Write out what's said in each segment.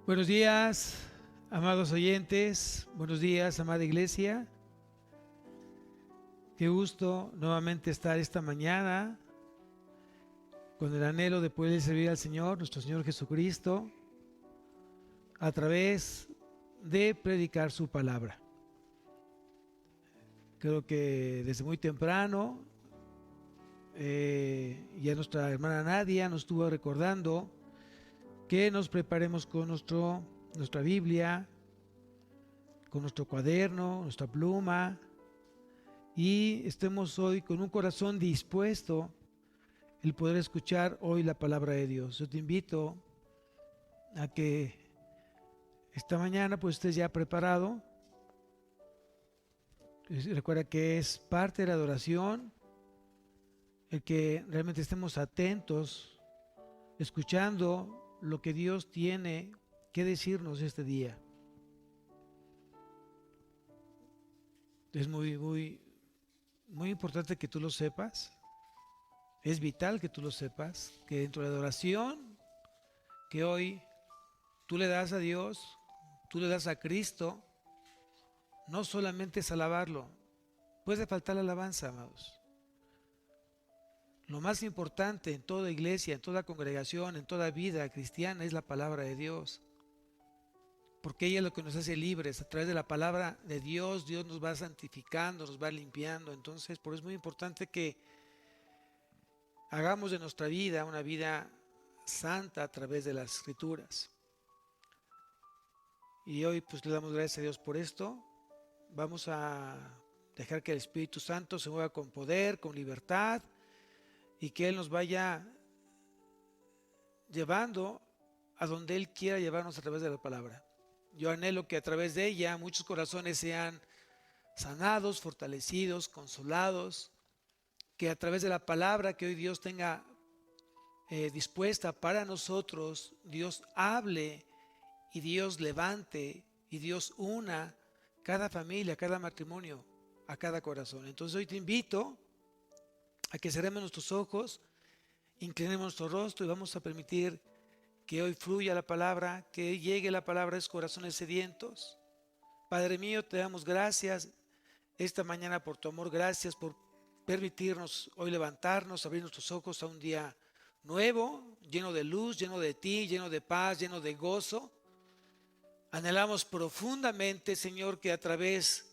Buenos días, amados oyentes. Buenos días, amada iglesia. Qué gusto nuevamente estar esta mañana con el anhelo de poder servir al Señor, nuestro Señor Jesucristo, a través de predicar su palabra. Creo que desde muy temprano ya nuestra hermana Nadia nos estuvo recordando que nos preparemos con nuestra Biblia, con nuestro cuaderno, nuestra pluma, y estemos hoy con un corazón dispuesto el poder escuchar hoy la palabra de Dios. Yo te invito a que esta mañana pues estés ya preparado. Recuerda que es parte de la adoración el que realmente estemos atentos, escuchando lo que Dios tiene que decirnos este día. Es muy importante que tú lo sepas. Es vital que tú lo sepas, que dentro de la adoración que hoy tú le das a Dios, tú le das a Cristo, no solamente es alabarlo. Puede faltar la alabanza, amados. Lo más importante en toda iglesia, en toda congregación, en toda vida cristiana es la palabra de Dios. Porque ella es lo que nos hace libres. A través de la palabra de Dios, Dios nos va santificando, nos va limpiando. Entonces, por eso es muy importante que hagamos de nuestra vida una vida santa a través de las Escrituras. Y hoy pues le damos gracias a Dios por esto. Vamos a dejar que el Espíritu Santo se mueva con poder, con libertad, y que Él nos vaya llevando a donde Él quiera llevarnos a través de la palabra. Yo anhelo que a través de ella muchos corazones sean sanados, fortalecidos, consolados, que a través de la palabra que hoy Dios tenga dispuesta para nosotros, Dios hable y Dios levante y Dios una cada familia, cada matrimonio, a cada corazón. Entonces hoy te invito a que cerremos nuestros ojos, inclinemos nuestro rostro y vamos a permitir que hoy fluya la palabra, que llegue la palabra a esos corazones sedientos. Padre mío, te damos gracias esta mañana por tu amor, gracias por permitirnos hoy levantarnos, abrir nuestros ojos a un día nuevo, lleno de luz, lleno de ti, lleno de paz, lleno de gozo. Anhelamos profundamente, Señor, que a través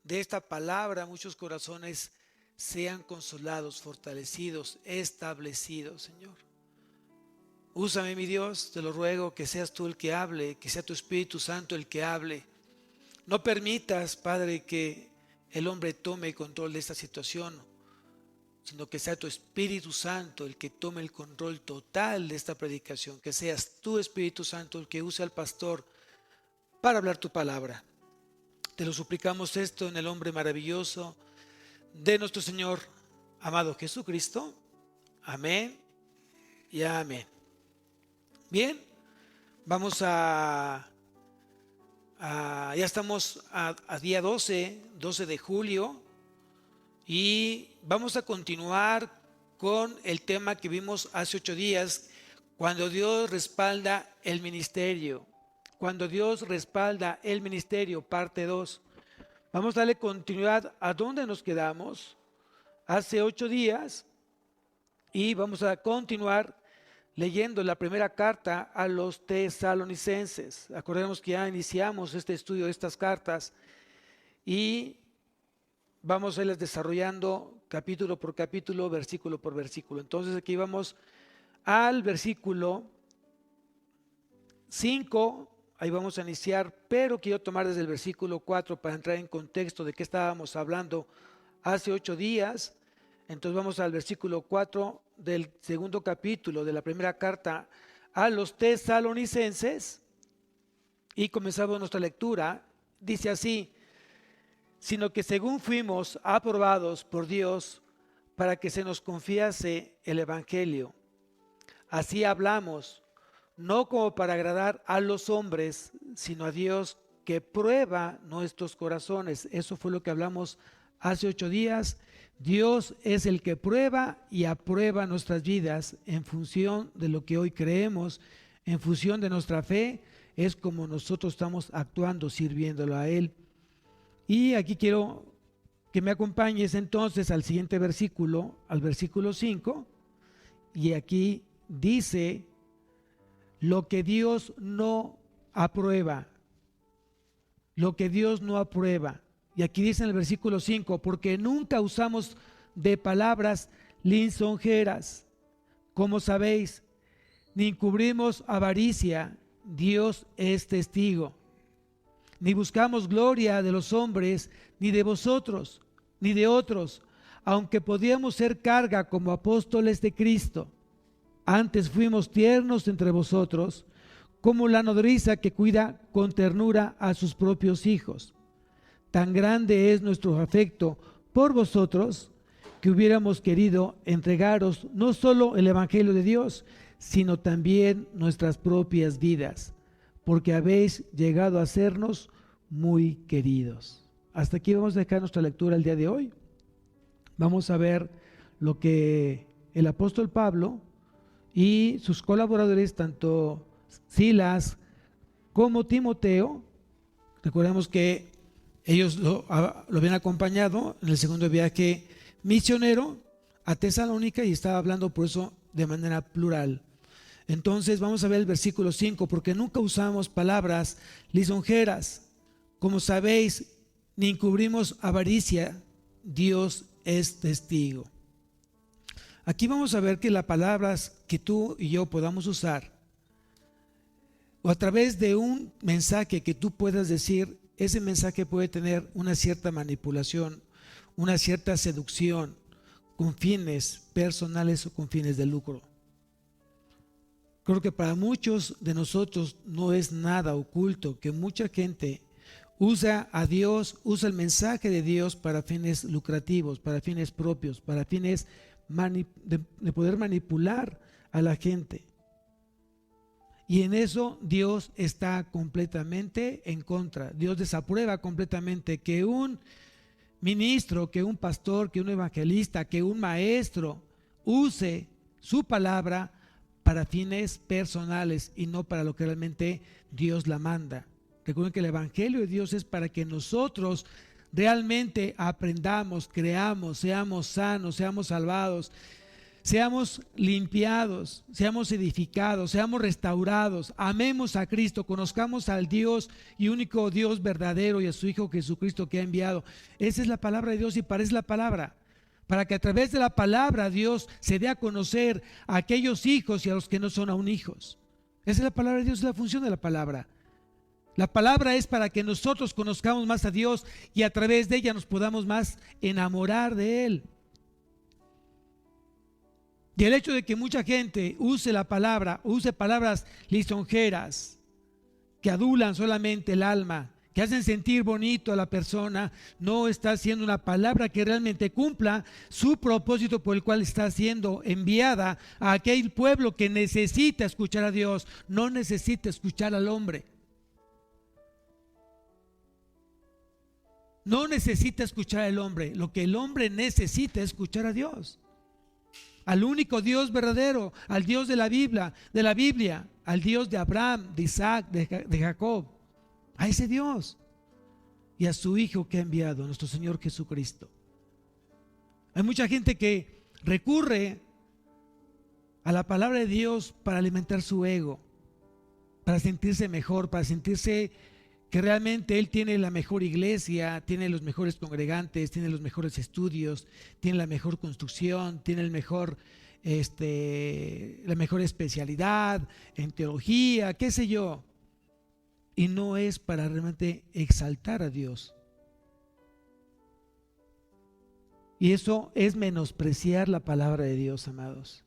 de esta palabra muchos corazones sean consolados, fortalecidos, establecidos, Señor. Úsame, mi Dios, te lo ruego, que seas tú el que hable, que sea tu Espíritu Santo el que hable. No permitas, Padre, que el hombre tome el control de esta situación, sino que sea tu Espíritu Santo el que tome el control total de esta predicación, que seas tu Espíritu Santo el que use al pastor para hablar tu palabra. Te lo suplicamos esto en el nombre maravilloso de nuestro Señor amado Jesucristo. Amén y amén. Bien, vamos ya estamos a día 12 de julio, y vamos a continuar con el tema que vimos hace 8 días, cuando Dios respalda el ministerio. Cuando Dios respalda el ministerio, parte 2. Vamos a darle continuidad a donde nos quedamos hace 8 días y vamos a continuar leyendo la primera carta a los tesalonicenses. Acordemos que ya iniciamos este estudio de estas cartas y vamos a irlas desarrollando capítulo por capítulo, versículo por versículo. Entonces aquí vamos al versículo 5. Ahí vamos a iniciar, pero quiero tomar desde el versículo 4 para entrar en contexto de qué estábamos hablando hace 8 días. Entonces vamos al versículo 4 del segundo capítulo de la primera carta a los tesalonicenses y comenzamos nuestra lectura. Dice así: sino que según fuimos aprobados por Dios para que se nos confiase el evangelio, así hablamos, no como para agradar a los hombres, sino a Dios que prueba nuestros corazones. Eso fue lo que hablamos hace 8 días. Dios es el que prueba y aprueba nuestras vidas en función de lo que hoy creemos, en función de nuestra fe, es como nosotros estamos actuando, sirviéndolo a Él. Y aquí quiero que me acompañes entonces al siguiente versículo, al versículo 5, y aquí dice lo que Dios no aprueba, lo que Dios no aprueba. Y aquí dice en el versículo 5, porque nunca usamos de palabras lisonjeras, como sabéis, ni encubrimos avaricia, Dios es testigo. Ni buscamos gloria de los hombres, ni de vosotros, ni de otros, aunque podíamos ser carga como apóstoles de Cristo. Antes fuimos tiernos entre vosotros, como la nodriza que cuida con ternura a sus propios hijos. Tan grande es nuestro afecto por vosotros, que hubiéramos querido entregaros no solo el Evangelio de Dios, sino también nuestras propias vidas, porque habéis llegado a sernos muy queridos. Hasta aquí vamos a dejar nuestra lectura el día de hoy. Vamos a ver lo que el apóstol Pablo y sus colaboradores, tanto Silas como Timoteo, recordemos que ellos lo habían acompañado en el segundo viaje misionero a Tesalónica y estaba hablando por eso de manera plural. Entonces vamos a ver el versículo 5, porque nunca usamos palabras lisonjeras, como sabéis, ni encubrimos avaricia, Dios es testigo. Aquí vamos a ver que las palabras que tú y yo podamos usar, o a través de un mensaje que tú puedas decir, ese mensaje puede tener una cierta manipulación, una cierta seducción, con fines personales o con fines de lucro. Creo que para muchos de nosotros no es nada oculto que mucha gente usa a Dios, usa el mensaje de Dios para fines lucrativos, para fines propios, para fines de poder manipular a la gente. Y en eso Dios está completamente en contra. Dios desaprueba completamente que un ministro, que un pastor, que un evangelista, que un maestro use su palabra para fines personales y no para lo que realmente Dios la manda. Recuerden que el evangelio de Dios es para que nosotros realmente aprendamos, creamos, seamos sanos, seamos salvados, seamos limpiados, seamos edificados, seamos restaurados, amemos a Cristo, conozcamos al Dios y único Dios verdadero y a su Hijo Jesucristo que ha enviado. Esa es la palabra de Dios y para eso es la palabra. Para que a través de la palabra Dios se dé a conocer a aquellos hijos y a los que no son aún hijos. Esa es la palabra de Dios, es la función de la palabra. La palabra es para que nosotros conozcamos más a Dios y a través de ella nos podamos más enamorar de Él. Y el hecho de que mucha gente use la palabra, use palabras lisonjeras, que adulan solamente el alma, que hacen sentir bonito a la persona, no está siendo una palabra que realmente cumpla su propósito por el cual está siendo enviada a aquel pueblo que necesita escuchar a Dios, no necesita escuchar al hombre. No necesita escuchar al hombre, lo que el hombre necesita es escuchar a Dios. Al único Dios verdadero, al Dios de la Biblia, al Dios de Abraham, de Isaac, de Jacob, a ese Dios y a su Hijo que ha enviado, nuestro Señor Jesucristo. Hay mucha gente que recurre a la palabra de Dios para alimentar su ego, para sentirse mejor, para sentirse que realmente él tiene la mejor iglesia, tiene los mejores congregantes, tiene los mejores estudios, tiene la mejor construcción, tiene el mejor, la mejor especialidad en teología, qué sé yo. Y no es para realmente exaltar a Dios. Y eso es menospreciar la palabra de Dios, amados.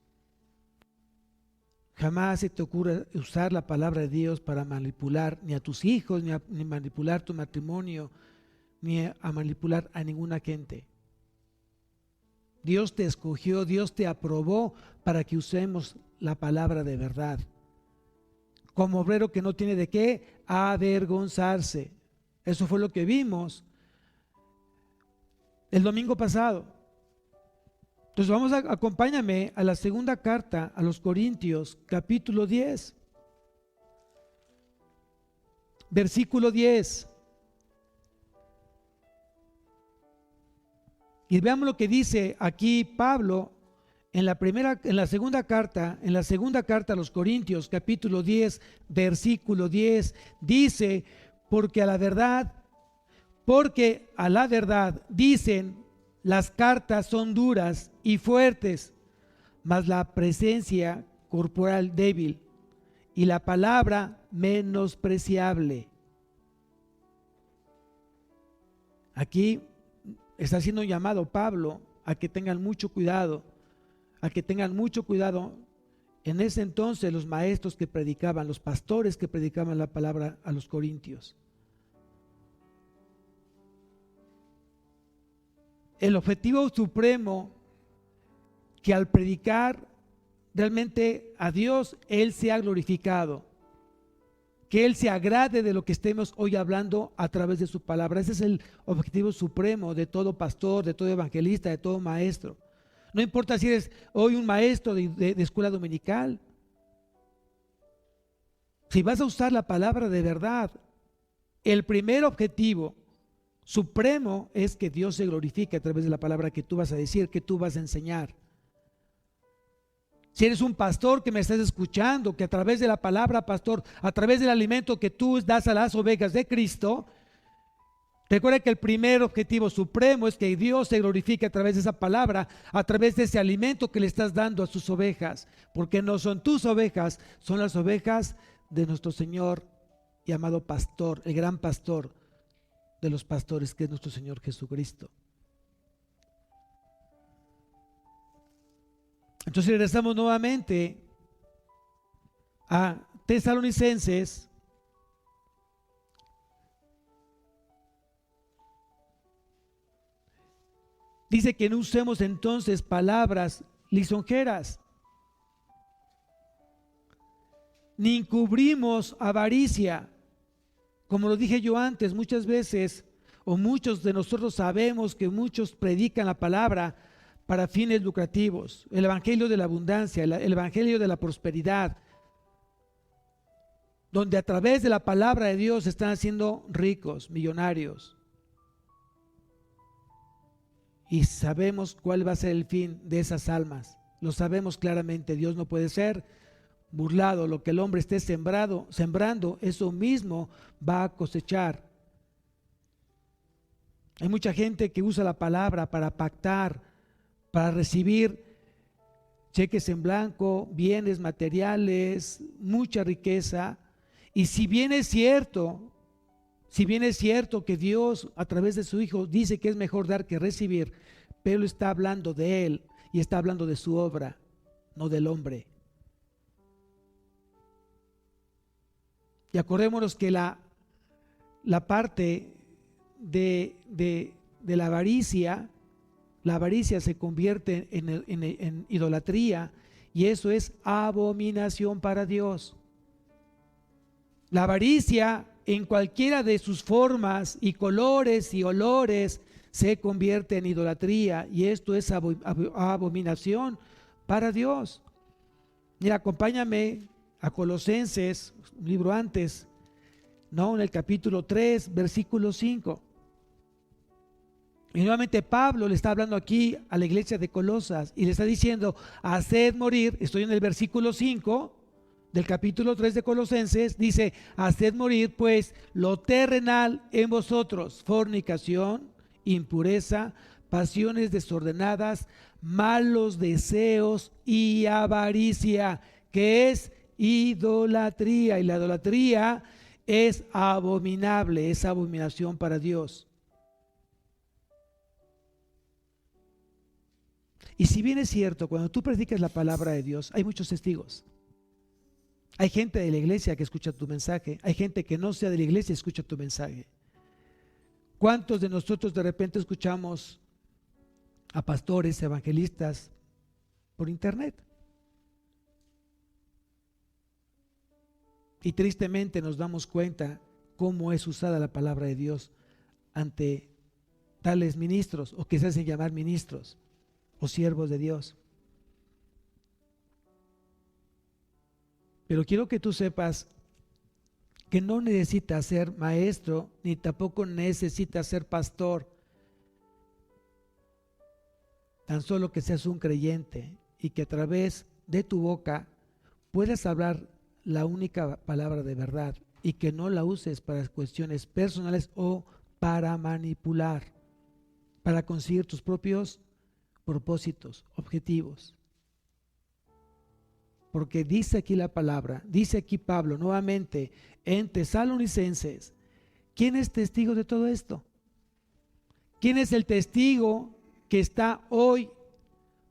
Jamás se te ocurra usar la palabra de Dios para manipular ni a tus hijos, ni manipular tu matrimonio, ni a manipular a ninguna gente. Dios te escogió, Dios te aprobó para que usemos la palabra de verdad. Como obrero que no tiene de qué avergonzarse. Eso fue lo que vimos el domingo pasado. Entonces acompáñame a la segunda carta a los Corintios, capítulo 10. versículo 10. Y veamos lo que dice aquí Pablo en la segunda carta a los Corintios, capítulo 10, versículo 10, dice, porque a la verdad dicen, las cartas son duras y fuertes, mas la presencia corporal débil y la palabra menospreciable. Aquí está haciendo un llamado Pablo a que tengan mucho cuidado, En ese entonces los maestros que predicaban, los pastores que predicaban la palabra a los corintios. El objetivo supremo, que al predicar realmente a Dios, Él sea glorificado, que Él se agrade de lo que estemos hoy hablando a través de su palabra. Ese es el objetivo supremo de todo pastor, de todo evangelista, de todo maestro. No importa si eres hoy un maestro de escuela dominical. Si vas a usar la palabra de verdad, el primer objetivo supremo es que Dios se glorifique a través de la palabra que tú vas a decir, que tú vas a enseñar. Si eres un pastor que me estás escuchando, que a través de la palabra, pastor, a través del alimento que tú das a las ovejas de Cristo, recuerda que el primer objetivo supremo es que Dios se glorifique a través de esa palabra, a través de ese alimento que le estás dando a sus ovejas, porque no son tus ovejas, son las ovejas de nuestro Señor y amado pastor, el gran pastor de los pastores, que es nuestro Señor Jesucristo. Entonces regresamos nuevamente a Tesalonicenses. Dice que no usemos entonces palabras lisonjeras, ni encubrimos avaricia. Como lo dije yo antes, muchas veces, o muchos de nosotros sabemos que muchos predican la palabra para fines lucrativos, el evangelio de la abundancia, el evangelio de la prosperidad, donde a través de la palabra de Dios están haciendo ricos, millonarios. Y sabemos cuál va a ser el fin de esas almas. Lo sabemos claramente. Dios no puede ser burlado. Lo que el hombre esté sembrando, eso mismo va a cosechar. Hay mucha gente que usa la palabra para pactar, para recibir cheques en blanco, bienes materiales, mucha riqueza. Y si bien es cierto que Dios a través de su Hijo dice que es mejor dar que recibir, pero está hablando de Él y está hablando de su obra, no del hombre. Y acordémonos que la parte de la avaricia se convierte en idolatría, y eso es abominación para Dios. La avaricia, en cualquiera de sus formas y colores y olores, se convierte en idolatría, y esto es abominación para Dios. Mira, acompáñame a Colosenses, un libro antes, en el capítulo 3, versículo 5. Y nuevamente Pablo le está hablando aquí a la iglesia de Colosas y le está diciendo: haced morir. Estoy en el versículo 5 del capítulo 3 de Colosenses. Dice: haced morir pues lo terrenal en vosotros: fornicación, impureza, pasiones desordenadas, malos deseos y avaricia, que es idolatría. Y la idolatría es abominable, es abominación para Dios. Y si bien es cierto, cuando tú predicas la palabra de Dios, hay muchos testigos. Hay gente de la iglesia que escucha tu mensaje, hay gente que no sea de la iglesia y escucha tu mensaje. ¿Cuántos de nosotros de repente escuchamos a pastores, evangelistas por internet? Y tristemente nos damos cuenta cómo es usada la palabra de Dios ante tales ministros, o que se hacen llamar ministros o siervos de Dios. Pero quiero que tú sepas que no necesita ser maestro, ni tampoco necesita ser pastor. Tan solo que seas un creyente y que a través de tu boca puedas hablar la única palabra de verdad y que no la uses para cuestiones personales o para manipular, para conseguir tus propios propósitos, objetivos. Porque dice aquí la palabra, dice aquí Pablo nuevamente en Tesalonicenses, ¿quién es testigo de todo esto? ¿Quién es el testigo que está hoy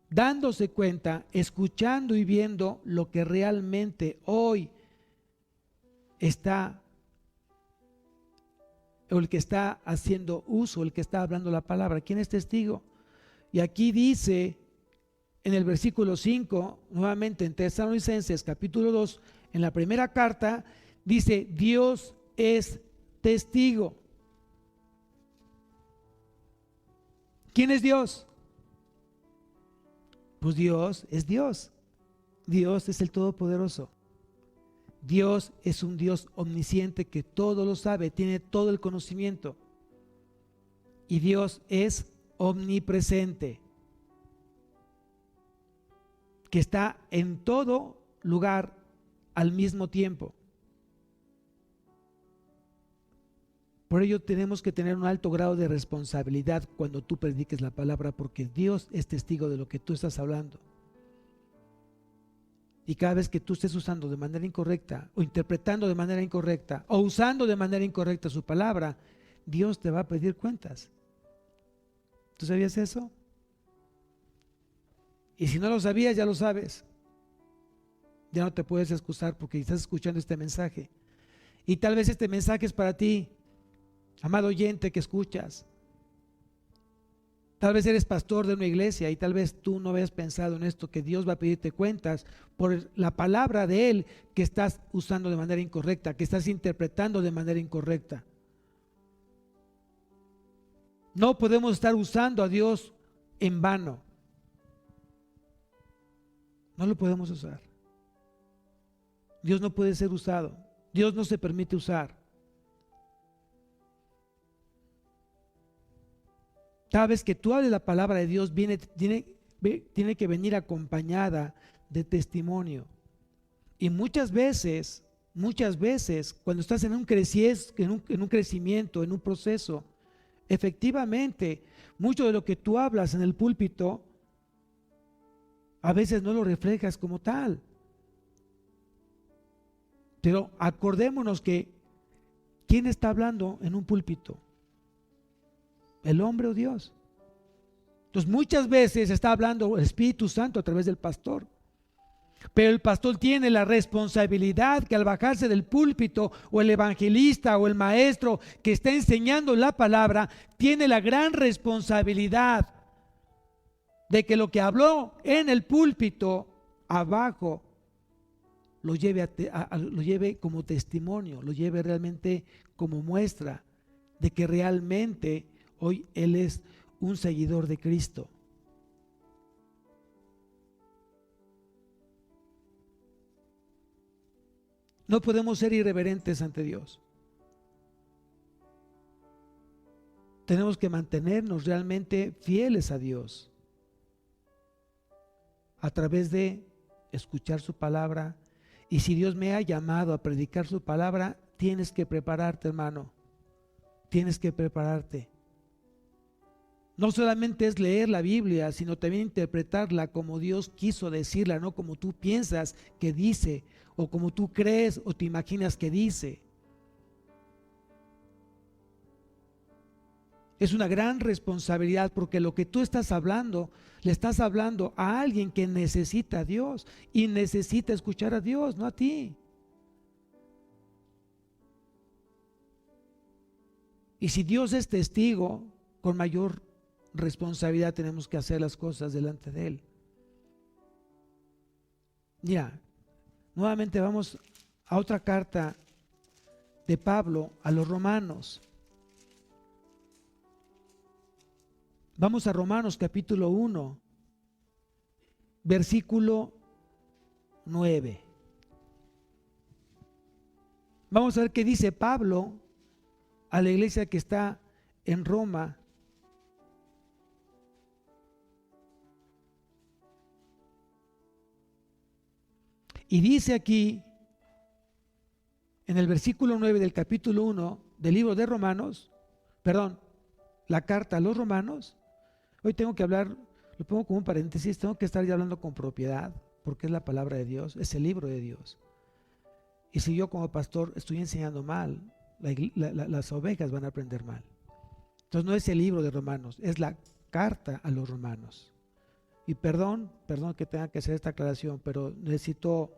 dándose cuenta, escuchando y viendo lo que realmente hoy está, o el que está haciendo uso, el que está hablando la palabra? ¿Quién es testigo? Y aquí dice en el versículo 5, nuevamente en Tesalonicenses capítulo 2, en la primera carta, dice: Dios es testigo. ¿Quién es Dios? Pues Dios es Dios. Dios es el Todopoderoso. Dios es un Dios omnisciente que todo lo sabe, tiene todo el conocimiento. Y Dios es omnipresente, que está en todo lugar al mismo tiempo. Por ello tenemos que tener un alto grado de responsabilidad cuando tú prediques la palabra, porque Dios es testigo de lo que tú estás hablando. Y cada vez que tú estés usando de manera incorrecta, o interpretando de manera incorrecta, o usando de manera incorrecta su palabra, Dios te va a pedir cuentas. ¿Tú sabías eso? Y si no lo sabías, ya lo sabes. Ya no te puedes excusar porque estás escuchando este mensaje. Y tal vez este mensaje es para ti, amado oyente que escuchas. Tal vez eres pastor de una iglesia y tal vez tú no habías pensado en esto, que Dios va a pedirte cuentas por la palabra de Él que estás usando de manera incorrecta, que estás interpretando de manera incorrecta. No podemos estar usando a Dios en vano. No lo podemos usar. Dios no puede ser usado. Dios no se permite usar. Cada vez que tú hables la palabra de Dios, tiene que venir acompañada de testimonio. Y muchas veces, cuando estás en un crecimiento, en un proceso, efectivamente, mucho de lo que tú hablas en el púlpito, a veces no lo reflejas como tal. Pero acordémonos que ¿quién está hablando en un púlpito? ¿El hombre o Dios? Entonces muchas veces está hablando el Espíritu Santo a través del pastor. Pero el pastor tiene la responsabilidad que al bajarse del púlpito, o el evangelista o el maestro que está enseñando la palabra, tiene la gran responsabilidad de que lo que habló en el púlpito abajo lo lleve como testimonio, lo lleve realmente como muestra de que realmente hoy él es un seguidor de Cristo. No podemos ser irreverentes ante Dios. Tenemos que mantenernos realmente fieles a Dios a través de escuchar su palabra. Y si Dios me ha llamado a predicar su palabra, tienes que prepararte, hermano. Tienes que prepararte. No solamente es leer la Biblia, sino también interpretarla como Dios quiso decirla, no como tú piensas que dice, o como tú crees o te imaginas que dice. Es una gran responsabilidad, porque lo que tú estás hablando, le estás hablando a alguien que necesita a Dios y necesita escuchar a Dios, no a ti. Y si Dios es testigo, con mayor responsabilidad tenemos que hacer las cosas delante de Él. Ya, nuevamente vamos a otra carta de Pablo a los romanos. Vamos a Romanos capítulo 1, versículo 9. Vamos a ver qué dice Pablo a la iglesia que está en Roma. Y dice aquí, en el versículo 9 del capítulo 1 del libro de Romanos, perdón, la carta a los Romanos. Hoy tengo que hablar, lo pongo como un paréntesis, tengo que estar ya hablando con propiedad, porque es la palabra de Dios, es el libro de Dios. Y si yo como pastor estoy enseñando mal, las ovejas van a aprender mal. Entonces no es el libro de Romanos, es la carta a los Romanos. Y perdón que tenga que hacer esta aclaración, pero necesito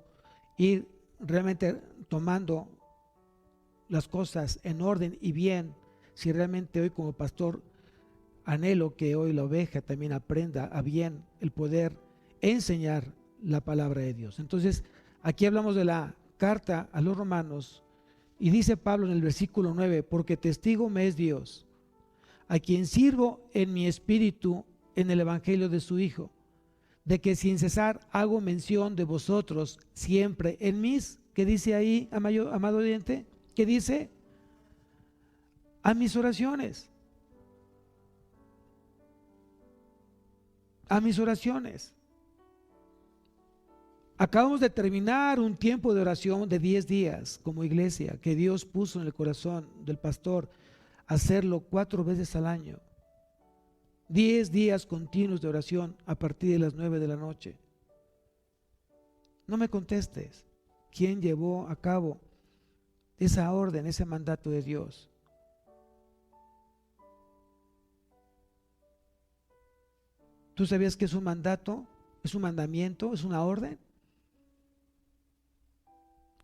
ir realmente tomando las cosas en orden y bien. Si realmente hoy como pastor anhelo que hoy la oveja también aprenda a bien el poder enseñar la palabra de Dios. Entonces aquí hablamos de la carta a los Romanos y dice Pablo en el versículo 9: porque testigo me es Dios, a quien sirvo en mi espíritu en el evangelio de su Hijo, de que sin cesar hago mención de vosotros siempre en mis, ¿qué dice ahí, amado oyente? ¿Qué dice? A mis oraciones. A mis oraciones. Acabamos de terminar un tiempo de oración de 10 días como iglesia, que Dios puso en el corazón del pastor hacerlo 4 veces al año. 10 días continuos de oración a partir de las 9 de la noche. No me contestes. ¿Quién llevó a cabo esa orden, ese mandato de Dios? ¿Tú sabías que es un mandato? ¿Es un mandamiento? ¿Es una orden?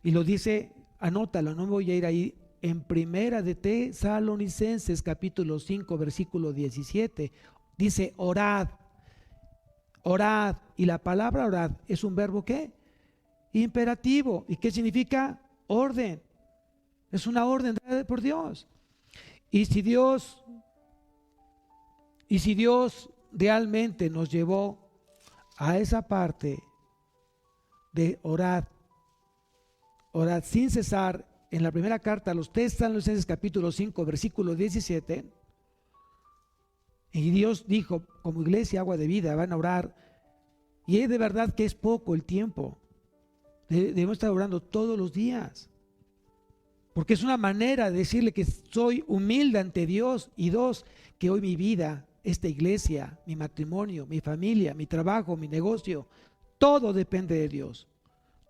Y lo dice, anótalo, no voy a ir ahí, en Primera de Tesalonicenses capítulo 5 versículo 17. Dice orad, orad. Y la palabra orad es un verbo ¿qué? Imperativo. ¿Y qué significa? Orden. Es una orden dada por Dios. Y si Dios realmente nos llevó a esa parte de orad sin cesar, en la primera carta a los Tesalonicenses capítulo 5 versículo 17, y Dios dijo, como iglesia agua de vida van a orar, y es de verdad que es poco el tiempo, debemos estar orando todos los días, porque es una manera de decirle que soy humilde ante Dios, y dos, que hoy mi vida, esta iglesia, mi matrimonio, mi familia, mi trabajo, mi negocio, todo depende de Dios,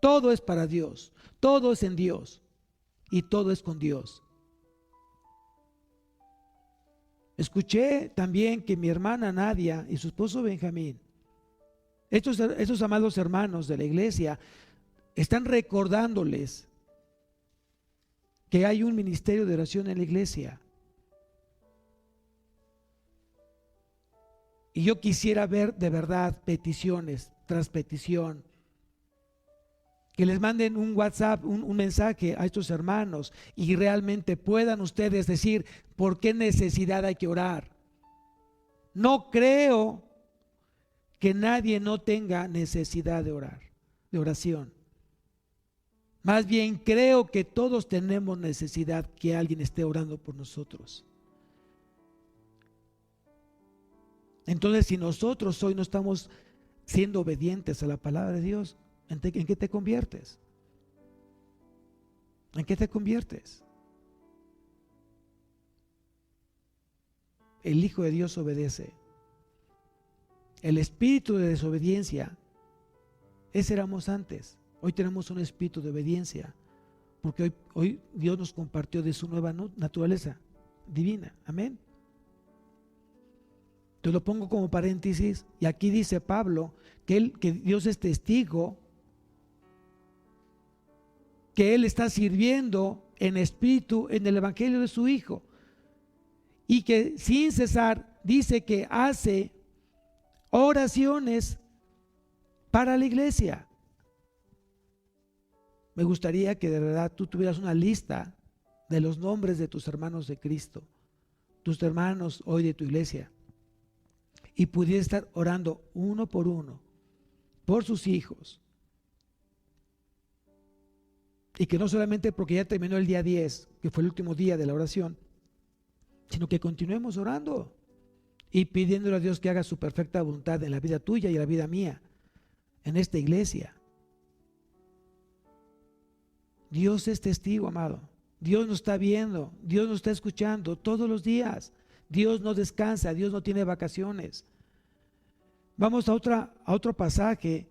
todo es para Dios, todo es en Dios y todo es con Dios. Escuché también que mi hermana Nadia y su esposo Benjamín, estos amados hermanos de la iglesia, están recordándoles que hay un ministerio de oración en la iglesia. Y yo quisiera ver de verdad peticiones tras petición, que les manden un WhatsApp, un mensaje a estos hermanos y realmente puedan ustedes decir por qué necesidad hay que orar. No creo que nadie no tenga necesidad de orar, de oración. Más bien creo que todos tenemos necesidad que alguien esté orando por nosotros. Entonces, si nosotros hoy no estamos siendo obedientes a la palabra de Dios, ¿en qué te conviertes? ¿En qué te conviertes? El Hijo de Dios obedece. El espíritu de desobediencia, ese éramos antes. Hoy tenemos un espíritu de obediencia, porque hoy Dios nos compartió de su nueva naturaleza divina. Amén. Te lo pongo como paréntesis, y aquí dice Pablo que Dios es testigo, que Él está sirviendo en espíritu en el evangelio de su Hijo, y que sin cesar dice que hace oraciones para la iglesia. Me gustaría que de verdad tú tuvieras una lista de los nombres de tus hermanos de Cristo, tus hermanos hoy de tu iglesia, y pudieras estar orando uno por uno por sus hijos. Y que no solamente porque ya terminó el día 10, que fue el último día de la oración, sino que continuemos orando y pidiéndole a Dios que haga su perfecta voluntad en la vida tuya y en la vida mía, en esta iglesia. Dios es testigo, amado. Dios nos está viendo, Dios nos está escuchando todos los días. Dios no descansa, Dios no tiene vacaciones. Vamos a otro pasaje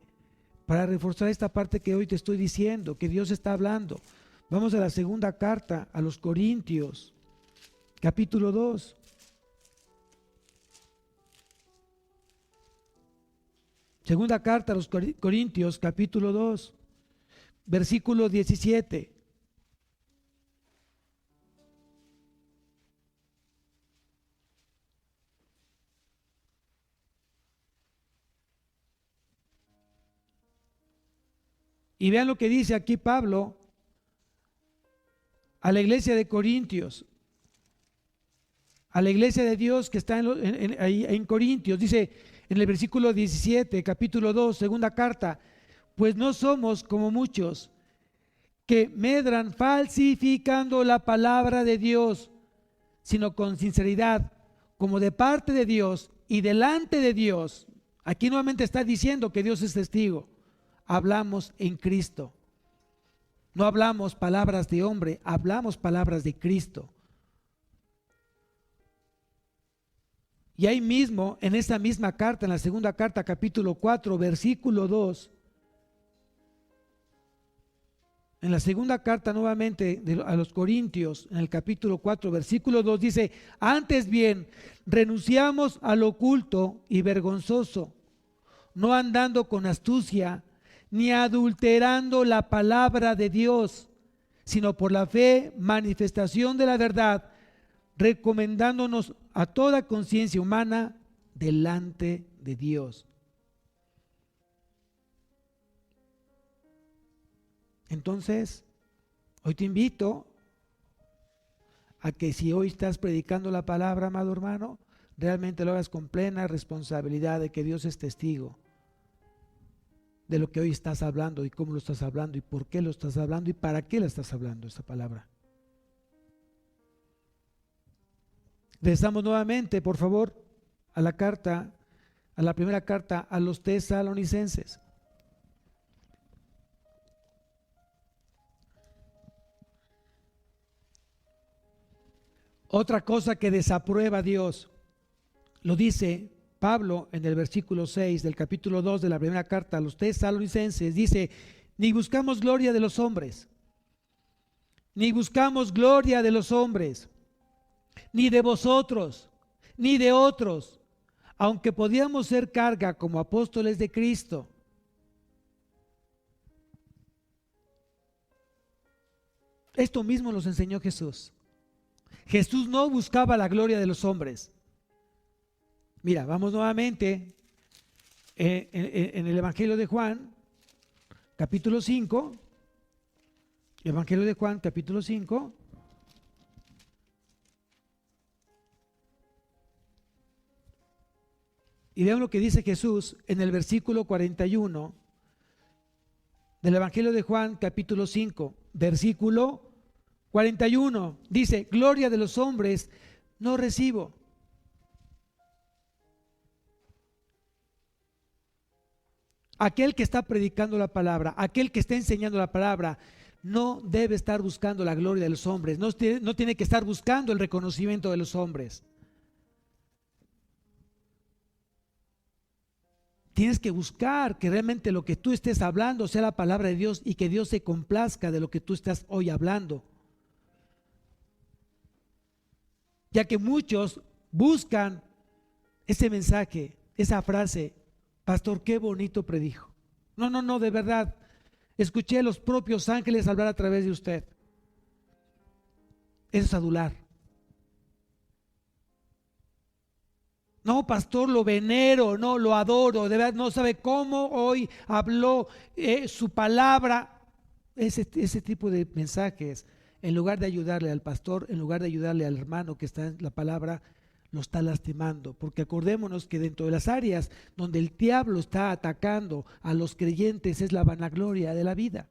para reforzar esta parte que hoy te estoy diciendo, que Dios está hablando. Vamos a la segunda carta a los Corintios, capítulo 2. Segunda carta a los Corintios, capítulo 2, versículo 17. Y vean lo que dice aquí Pablo a la iglesia de Corintios, a la iglesia de Dios que está ahí en Corintios. Dice en el versículo 17, capítulo 2, segunda carta: pues no somos como muchos que medran falsificando la palabra de Dios, sino con sinceridad, como de parte de Dios y delante de Dios. Aquí nuevamente está diciendo que Dios es testigo. Hablamos en Cristo. No hablamos palabras de hombre, hablamos palabras de Cristo. Y ahí mismo, en esa misma carta, en la segunda carta, capítulo 4, versículo 2, en la segunda carta nuevamente a los Corintios, en el capítulo 4, versículo 2, dice: antes bien, renunciamos a lo oculto y vergonzoso, no andando con astucia, ni adulterando la palabra de Dios, sino por la fe, manifestación de la verdad, recomendándonos a toda conciencia humana delante de Dios. Entonces, hoy te invito a que si hoy estás predicando la palabra, amado hermano, realmente lo hagas con plena responsabilidad de que Dios es testigo de lo que hoy estás hablando y cómo lo estás hablando y por qué lo estás hablando y para qué la estás hablando esta palabra. Regresamos nuevamente, por favor, a la carta, a la primera carta a los tesalonicenses. Otra cosa que desaprueba Dios, lo dice Pablo en el versículo 6 del capítulo 2 de la primera carta a los tesalonicenses. Dice: ni buscamos gloria de los hombres, ni buscamos gloria de los hombres, ni de vosotros, ni de otros, aunque podíamos ser carga como apóstoles de Cristo. Esto mismo nos enseñó Jesús. Jesús no buscaba la gloria de los hombres. Mira, vamos nuevamente en el Evangelio de Juan, capítulo 5. Evangelio de Juan, capítulo 5. Y vean lo que dice Jesús en el versículo 41 del Evangelio de Juan, capítulo 5, versículo 41. Dice: gloria de los hombres no recibo. Aquel que está predicando la palabra, aquel que está enseñando la palabra, no debe estar buscando la gloria de los hombres, no tiene que estar buscando el reconocimiento de los hombres. Tienes que buscar que realmente lo que tú estés hablando sea la palabra de Dios y que Dios se complazca de lo que tú estás hoy hablando. Ya que muchos buscan ese mensaje, esa frase: pastor, qué bonito predijo. No, de verdad, escuché a los propios ángeles hablar a través de usted. Eso es adular. No, pastor, lo venero, no, lo adoro, de verdad no sabe cómo hoy habló su palabra. Ese tipo de mensajes, en lugar de ayudarle al pastor, en lugar de ayudarle al hermano que está en la palabra, lo está lastimando. Porque acordémonos que dentro de las áreas donde el diablo está atacando a los creyentes es la vanagloria de la vida.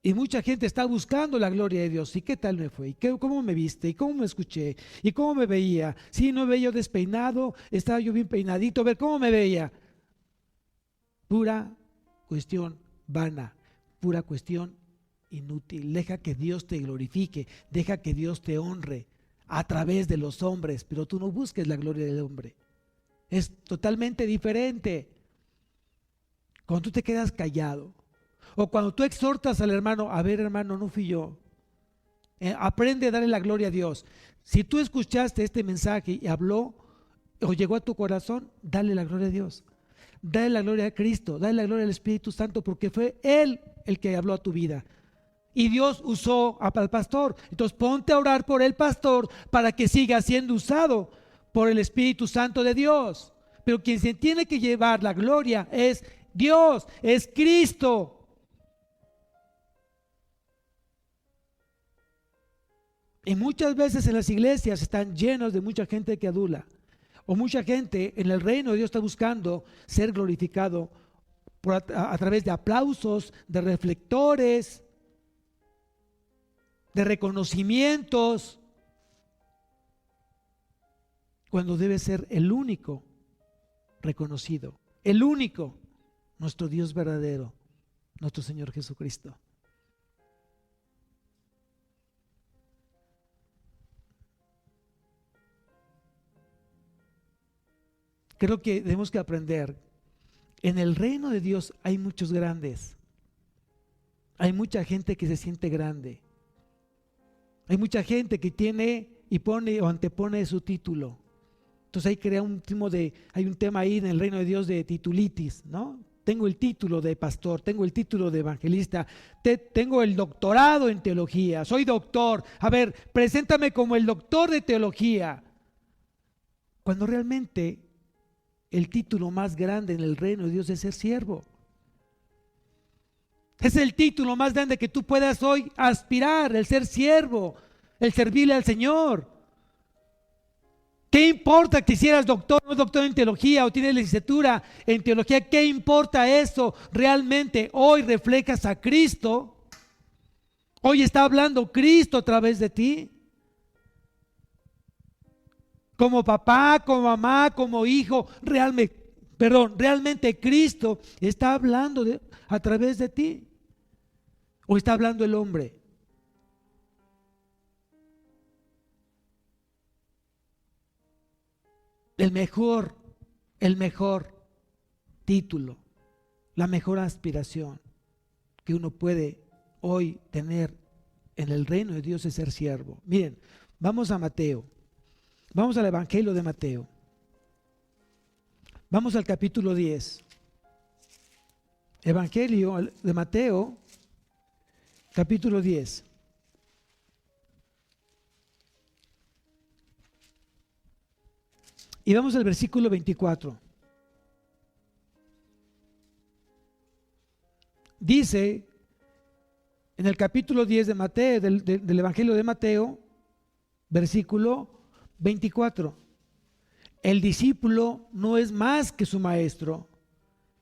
Y mucha gente está buscando la gloria de Dios. ¿Y qué tal me fue? ¿Cómo me viste? ¿Y cómo me escuché? ¿Y cómo me veía? Si no me veía yo despeinado, estaba yo bien peinadito, a ver cómo me veía. Pura cuestión vana, pura cuestión inútil. Deja que Dios te glorifique, deja que Dios te honre a través de los hombres, pero tú no busques la gloria del hombre. Es totalmente diferente. Cuando tú te quedas callado, o cuando tú exhortas al hermano, a ver hermano, no fui yo. Aprende a darle la gloria a Dios. Si tú escuchaste este mensaje y habló o llegó a tu corazón, dale la gloria a Dios. Dale la gloria a Cristo, dale la gloria al Espíritu Santo, porque fue Él el que habló a tu vida. Y Dios usó al pastor. Entonces ponte a orar por el pastor para que siga siendo usado por el Espíritu Santo de Dios. Pero quien se tiene que llevar la gloria es Dios, es Cristo. Y muchas veces en las iglesias están llenos de mucha gente que adula. O mucha gente en el reino de Dios está buscando ser glorificado a través de aplausos, de reflectores, de reconocimientos, cuando debe ser el único reconocido, el único, nuestro Dios verdadero, nuestro Señor Jesucristo. Creo que tenemos que aprender. En el reino de Dios hay muchos grandes. Hay mucha gente que se siente grande. Hay mucha gente que tiene y pone o antepone su título. Entonces ahí crea hay un tema ahí en el reino de Dios de titulitis, ¿no? Tengo el título de pastor, tengo el título de evangelista, tengo el doctorado en teología, soy doctor. A ver, preséntame como el doctor de teología. Cuando realmente el título más grande en el reino de Dios es ser siervo. Es el título más grande que tú puedas hoy aspirar, el ser siervo, el servirle al Señor. ¿Qué importa que si eras doctor o no doctor en teología o tienes licenciatura en teología? ¿Qué importa eso? Realmente hoy reflejas a Cristo. Hoy está hablando Cristo a través de ti. Como papá, como mamá, como hijo, realmente Cristo está hablando a través de ti. ¿O está hablando el hombre? El mejor título, la mejor aspiración que uno puede hoy tener en el reino de Dios es ser siervo. Miren, vamos a Mateo. Vamos al Evangelio de Mateo. Vamos al capítulo 10. Evangelio de Mateo, capítulo 10. Y vamos al versículo 24. Dice en el capítulo 10 de Mateo, del Evangelio de Mateo, versículo 24. El discípulo no es más que su maestro,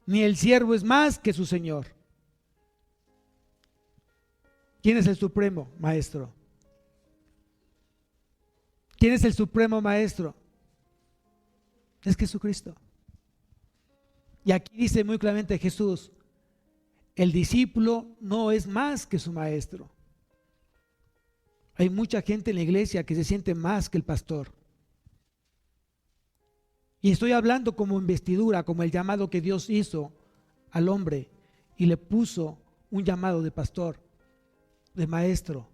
ni el siervo es más que su señor. ¿Quién es el supremo maestro? ¿Quién es el supremo maestro? Es Jesucristo. Y aquí dice muy claramente Jesús, el discípulo no es más que su maestro. Hay mucha gente en la iglesia que se siente más que el pastor. Y estoy hablando como investidura, como el llamado que Dios hizo al hombre y le puso un llamado de pastor, de maestro.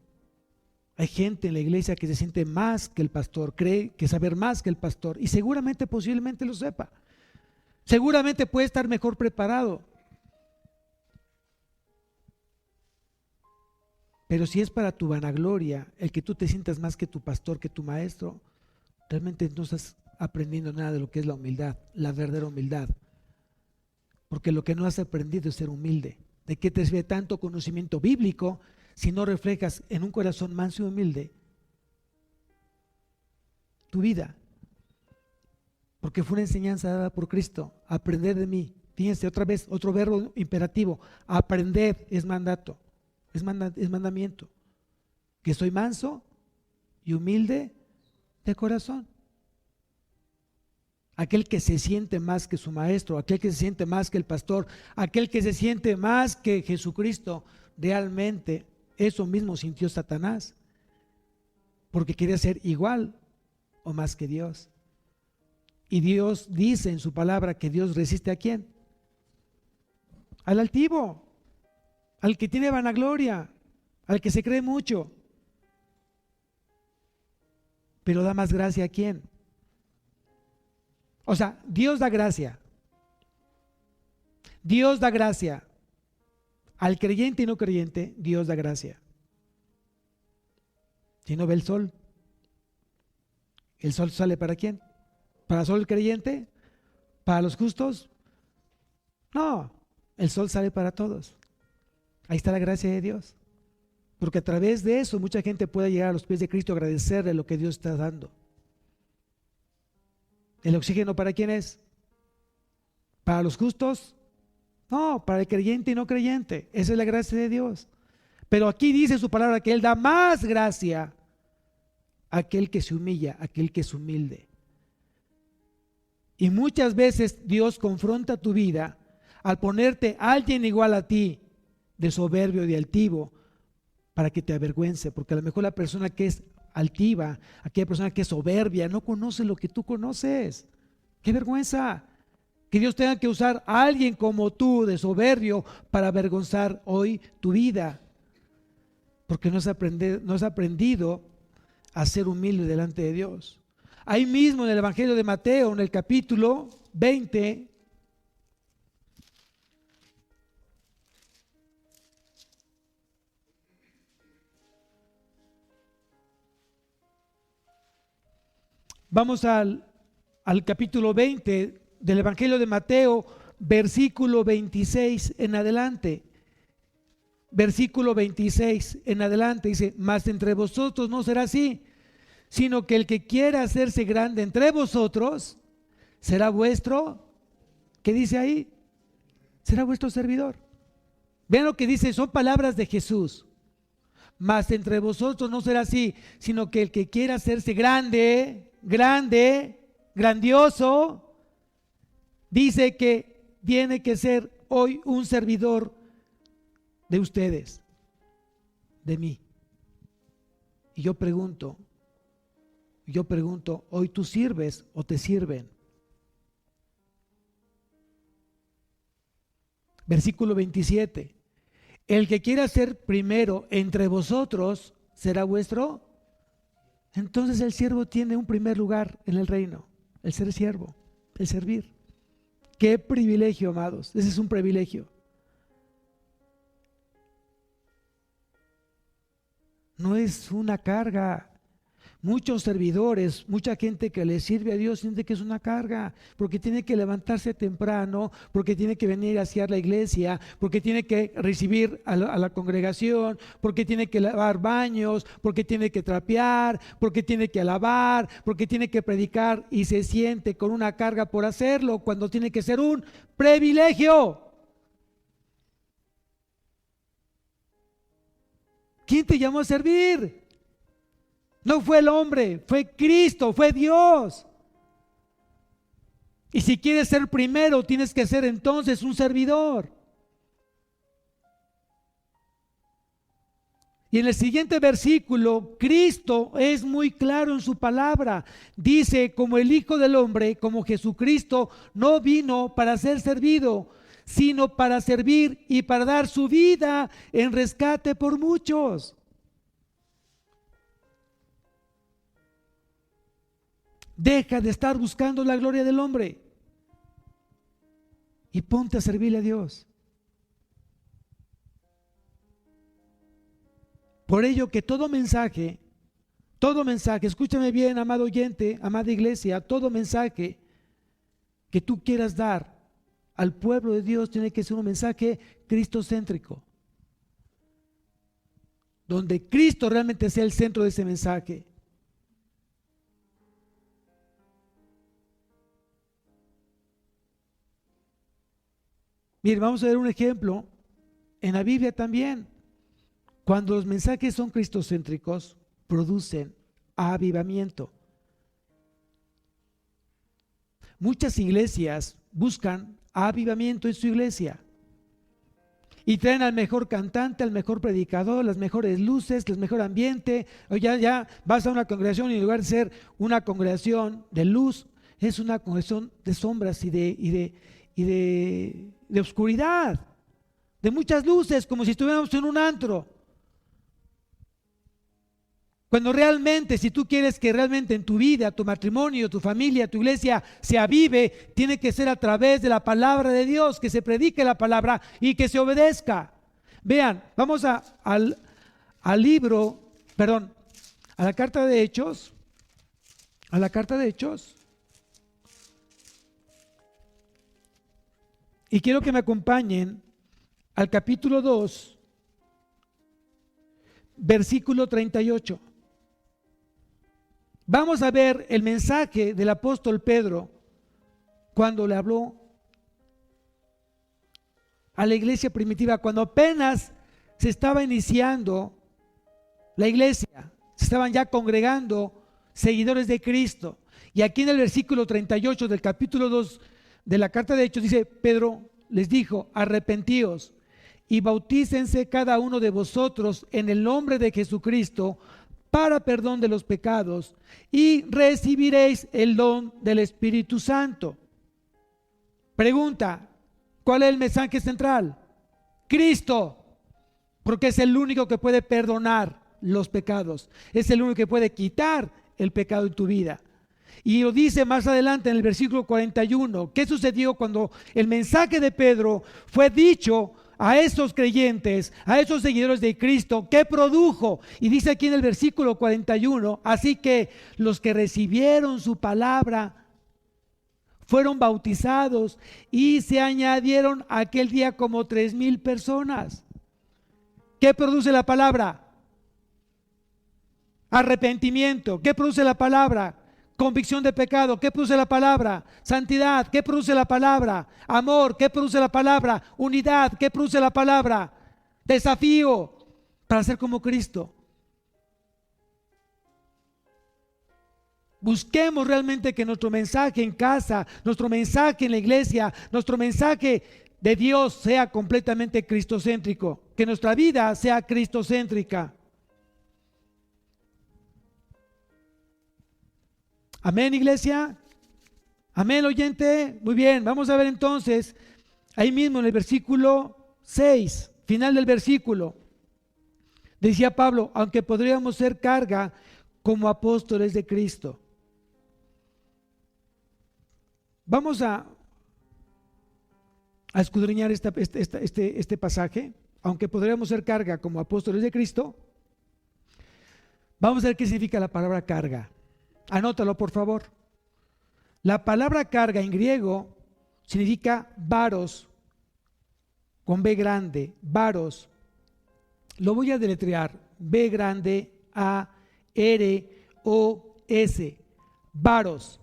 Hay gente en la iglesia que se siente más que el pastor, cree que saber más que el pastor y seguramente, posiblemente lo sepa. Seguramente puede estar mejor preparado. Pero si es para tu vanagloria, el que tú te sientas más que tu pastor, que tu maestro, realmente no estás aprendiendo nada de lo que es la humildad, la verdadera humildad. Porque lo que no has aprendido es ser humilde. ¿De qué te sirve tanto conocimiento bíblico si no reflejas en un corazón manso y humilde tu vida? Porque fue una enseñanza dada por Cristo, aprender de mí. Fíjense otra vez, otro verbo imperativo, aprender es mandato. es mandamiento. Que soy manso y humilde de corazón. Aquel que se siente más que su maestro, aquel que se siente más que el pastor, aquel que se siente más que Jesucristo, realmente eso mismo sintió Satanás, porque quería ser igual o más que Dios. Y Dios dice en su palabra que Dios resiste ¿a quién? Al altivo, al que tiene vanagloria, al que se cree mucho. Pero da más gracia ¿a quién? O sea, Dios da gracia. Dios da gracia. Al creyente y no creyente, Dios da gracia. Si no ve el sol sale ¿para quién? ¿Para solo el creyente? ¿Para los justos? No, el sol sale para todos. Ahí está la gracia de Dios. Porque a través de eso mucha gente puede llegar a los pies de Cristo, agradecerle lo que Dios está dando. ¿El oxígeno para quién es? ¿Para los justos? No, para el creyente y no creyente. Esa es la gracia de Dios. Pero aquí dice su palabra que Él da más gracia a aquel que se humilla, a aquel que es humilde. Y muchas veces Dios confronta tu vida al ponerte a alguien igual a ti, de soberbio, de altivo, para que te avergüence, porque a lo mejor la persona que es altiva, aquella persona que es soberbia, no conoce lo que tú conoces. ¡Qué vergüenza! Que Dios tenga que usar a alguien como tú, de soberbio, para avergonzar hoy tu vida, porque no has aprendido a ser humilde delante de Dios. Ahí mismo en el Evangelio de Mateo, en el capítulo 20, vamos al capítulo 20 del Evangelio de Mateo, versículo 26 en adelante. Versículo 26 en adelante dice: mas entre vosotros no será así, sino que el que quiera hacerse grande entre vosotros será vuestro, ¿qué dice ahí? Será vuestro servidor. Vean lo que dice, son palabras de Jesús. Mas entre vosotros no será así, sino que el que quiera hacerse grande, grandioso, dice que tiene que ser hoy un servidor de ustedes, de mí. Y yo pregunto, ¿hoy tú sirves o te sirven? Versículo 27. El que quiera ser primero entre vosotros será vuestro. Entonces el siervo tiene un primer lugar en el reino, el ser siervo, el servir. Qué privilegio, amados, ese es un privilegio. No es una carga. Muchos servidores, mucha gente que le sirve a Dios siente que es una carga, porque tiene que levantarse temprano, porque tiene que venir a asear la iglesia, porque tiene que recibir a la congregación, porque tiene que lavar baños, porque tiene que trapear, porque tiene que alabar, porque tiene que predicar, y se siente con una carga por hacerlo, cuando tiene que ser un privilegio. ¿Quién te llamó a servir? No fue el hombre, fue Cristo, fue Dios. Y si quieres ser primero, tienes que ser entonces un servidor. Y en el siguiente versículo, Cristo es muy claro en su palabra. Dice, como el Hijo del Hombre, como Jesucristo, no vino para ser servido, sino para servir y para dar su vida en rescate por muchos. Deja de estar buscando la gloria del hombre y ponte a servirle a Dios. Por ello que todo mensaje, escúchame bien, amado oyente, amada iglesia, todo mensaje que tú quieras dar al pueblo de Dios tiene que ser un mensaje cristocéntrico, donde Cristo realmente sea el centro de ese mensaje. Miren, vamos a ver un ejemplo en la Biblia también. Cuando los mensajes son cristocéntricos, producen avivamiento. Muchas iglesias buscan avivamiento en su iglesia y traen al mejor cantante, al mejor predicador, las mejores luces, el mejor ambiente. O ya vas a una congregación y en lugar de ser una congregación de luz, es una congregación de sombras y de oscuridad, de muchas luces, como si estuviéramos en un antro. Cuando realmente, si tú quieres que realmente en tu vida, tu matrimonio, tu familia, tu iglesia se avive, tiene que ser a través de la palabra de Dios, que se predique la palabra y que se obedezca. Vean, vamos al libro, perdón, a la carta de Hechos, y quiero que me acompañen al capítulo 2, versículo 38. Vamos a ver el mensaje del apóstol Pedro cuando le habló a la iglesia primitiva, cuando apenas se estaba iniciando la iglesia, se estaban ya congregando seguidores de Cristo. Y aquí en el versículo 38 del capítulo 2 de la carta de Hechos dice: Pedro les dijo, arrepentíos y bautícense cada uno de vosotros en el nombre de Jesucristo para perdón de los pecados y recibiréis el don del Espíritu Santo. Pregunta: ¿cuál es el mensaje central? Cristo, porque es el único que puede perdonar los pecados, es el único que puede quitar el pecado en tu vida. Y lo dice más adelante en el versículo 41. ¿Qué sucedió cuando el mensaje de Pedro fue dicho a esos creyentes, a esos seguidores de Cristo? ¿Qué produjo? Y dice aquí en el versículo 41, así que los que recibieron su palabra fueron bautizados y se añadieron aquel día como 3,000 personas. ¿Qué produce la palabra? Arrepentimiento. ¿Qué produce la palabra? Convicción de pecado. ¿Qué produce la palabra? Santidad. ¿Qué produce la palabra? Amor. ¿Qué produce la palabra? Unidad. ¿Qué produce la palabra? Desafío para ser como Cristo. Busquemos realmente que nuestro mensaje en casa, nuestro mensaje en la iglesia, nuestro mensaje de Dios sea completamente cristocéntrico, que nuestra vida sea cristocéntrica. Amén, iglesia. Amén, oyente. Muy bien, vamos a ver entonces, ahí mismo en el versículo 6, final del versículo, decía Pablo: aunque podríamos ser carga como apóstoles de Cristo. Vamos a escudriñar este pasaje. Aunque podríamos ser carga como apóstoles de Cristo, vamos a ver qué significa la palabra carga. Anótalo, por favor. La palabra carga en griego significa varos, con B grande, varos. Lo voy a deletrear: B grande, A, R, O, S, varos.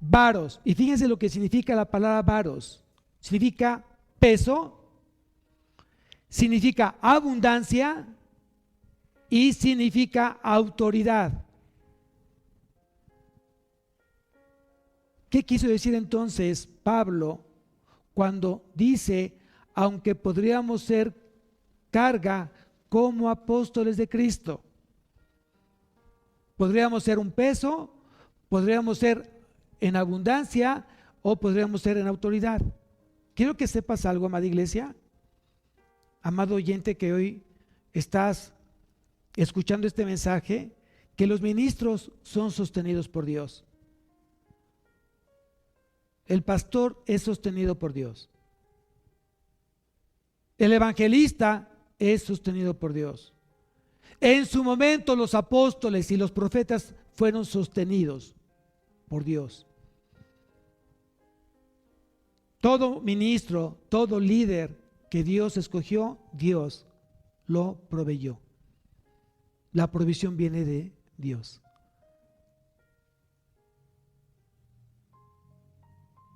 Varos. Y fíjense lo que significa la palabra varos. Significa peso, significa abundancia y significa autoridad. ¿Qué quiso decir entonces Pablo cuando dice: aunque podríamos ser carga como apóstoles de Cristo? Podríamos ser un peso, podríamos ser en abundancia o podríamos ser en autoridad. Quiero que sepas algo, amada iglesia, amado oyente que hoy estás escuchando este mensaje, que los ministros son sostenidos por Dios. El pastor es sostenido por Dios. El evangelista es sostenido por Dios. En su momento los apóstoles y los profetas fueron sostenidos por Dios. Todo ministro, todo líder que Dios escogió, Dios lo proveyó. La provisión viene de Dios.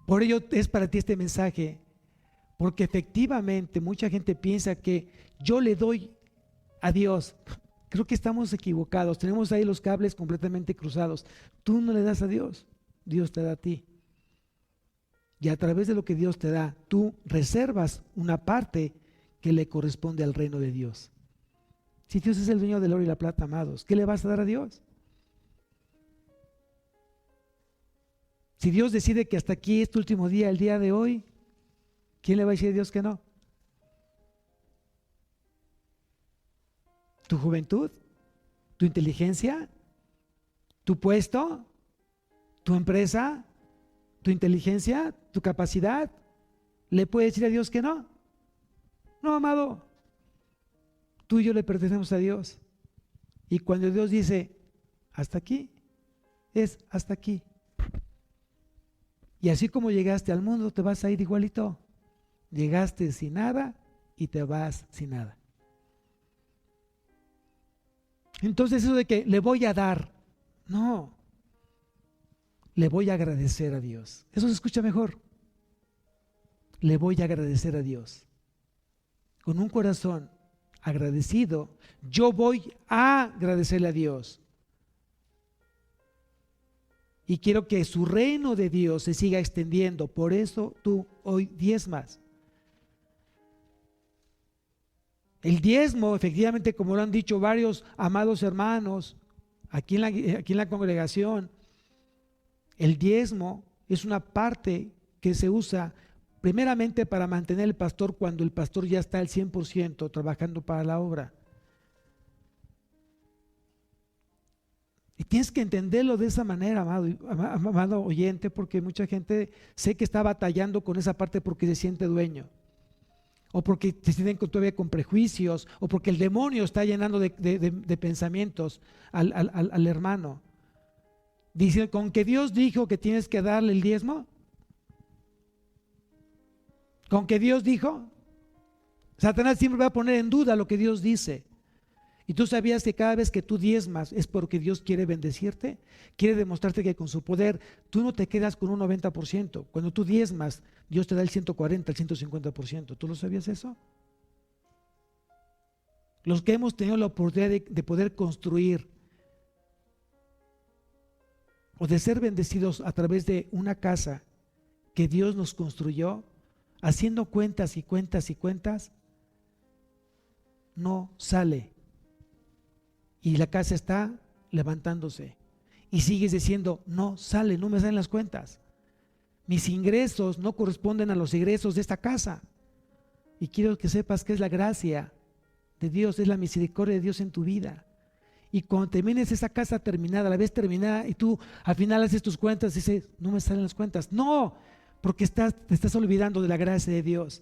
Por ello es para ti este mensaje, porque efectivamente mucha gente piensa que yo le doy a Dios. Creo que estamos equivocados, tenemos ahí los cables completamente cruzados. Tú no le das a Dios, Dios te da a ti. Y a través de lo que Dios te da, tú reservas una parte que le corresponde al reino de Dios. Si Dios es el dueño del oro y la plata, amados, ¿qué le vas a dar a Dios? Si Dios decide que hasta aquí es tu último día, el día de hoy, ¿quién le va a decir a Dios que no? ¿Tu juventud? ¿Tu inteligencia? ¿Tu puesto? ¿Tu empresa? ¿Tu inteligencia? ¿Tu capacidad? ¿Le puede decir a Dios que no? No, amado. Tú y yo le pertenecemos a Dios. Y cuando Dios dice, hasta aquí, es hasta aquí. Y así como llegaste al mundo, te vas a ir igualito. Llegaste sin nada y te vas sin nada. Entonces eso de que le voy a dar, no, le voy a agradecer a Dios. Eso se escucha mejor. Le voy a agradecer a Dios. Con un corazón agradecido, yo voy a agradecerle a Dios. Y quiero que su reino de Dios se siga extendiendo. Por eso tú hoy diezmas. El diezmo, efectivamente, como lo han dicho varios amados hermanos aquí en la congregación, el diezmo es una parte que se usa primeramente para mantener el pastor cuando el pastor ya está al 100% trabajando para la obra. Y tienes que entenderlo de esa manera, amado oyente, porque mucha gente sé que está batallando con esa parte porque se siente dueño, o porque se sienten todavía con prejuicios, o porque el demonio está llenando de pensamientos al hermano. Dice, ¿con que Dios dijo que tienes que darle el diezmo? ¿Con que Dios dijo? Satanás siempre va a poner en duda lo que Dios dice. Y tú sabías que cada vez que tú diezmas es porque Dios quiere bendecirte, quiere demostrarte que con su poder tú no te quedas con un 90%. Cuando tú diezmas, Dios te da el 140, el 150%. ¿Tú lo sabías eso? Los que hemos tenido la oportunidad de poder construir o de ser bendecidos a través de una casa que Dios nos construyó, haciendo cuentas y cuentas y cuentas, no sale. Y la casa está levantándose. Y sigues diciendo, no sale, no me salen las cuentas. Mis ingresos no corresponden a los ingresos de esta casa. Y quiero que sepas que es la gracia de Dios, es la misericordia de Dios en tu vida. Y cuando termines esa casa terminada, la ves terminada y tú al final haces tus cuentas y dices, no me salen las cuentas. No, porque te estás olvidando de la gracia de Dios,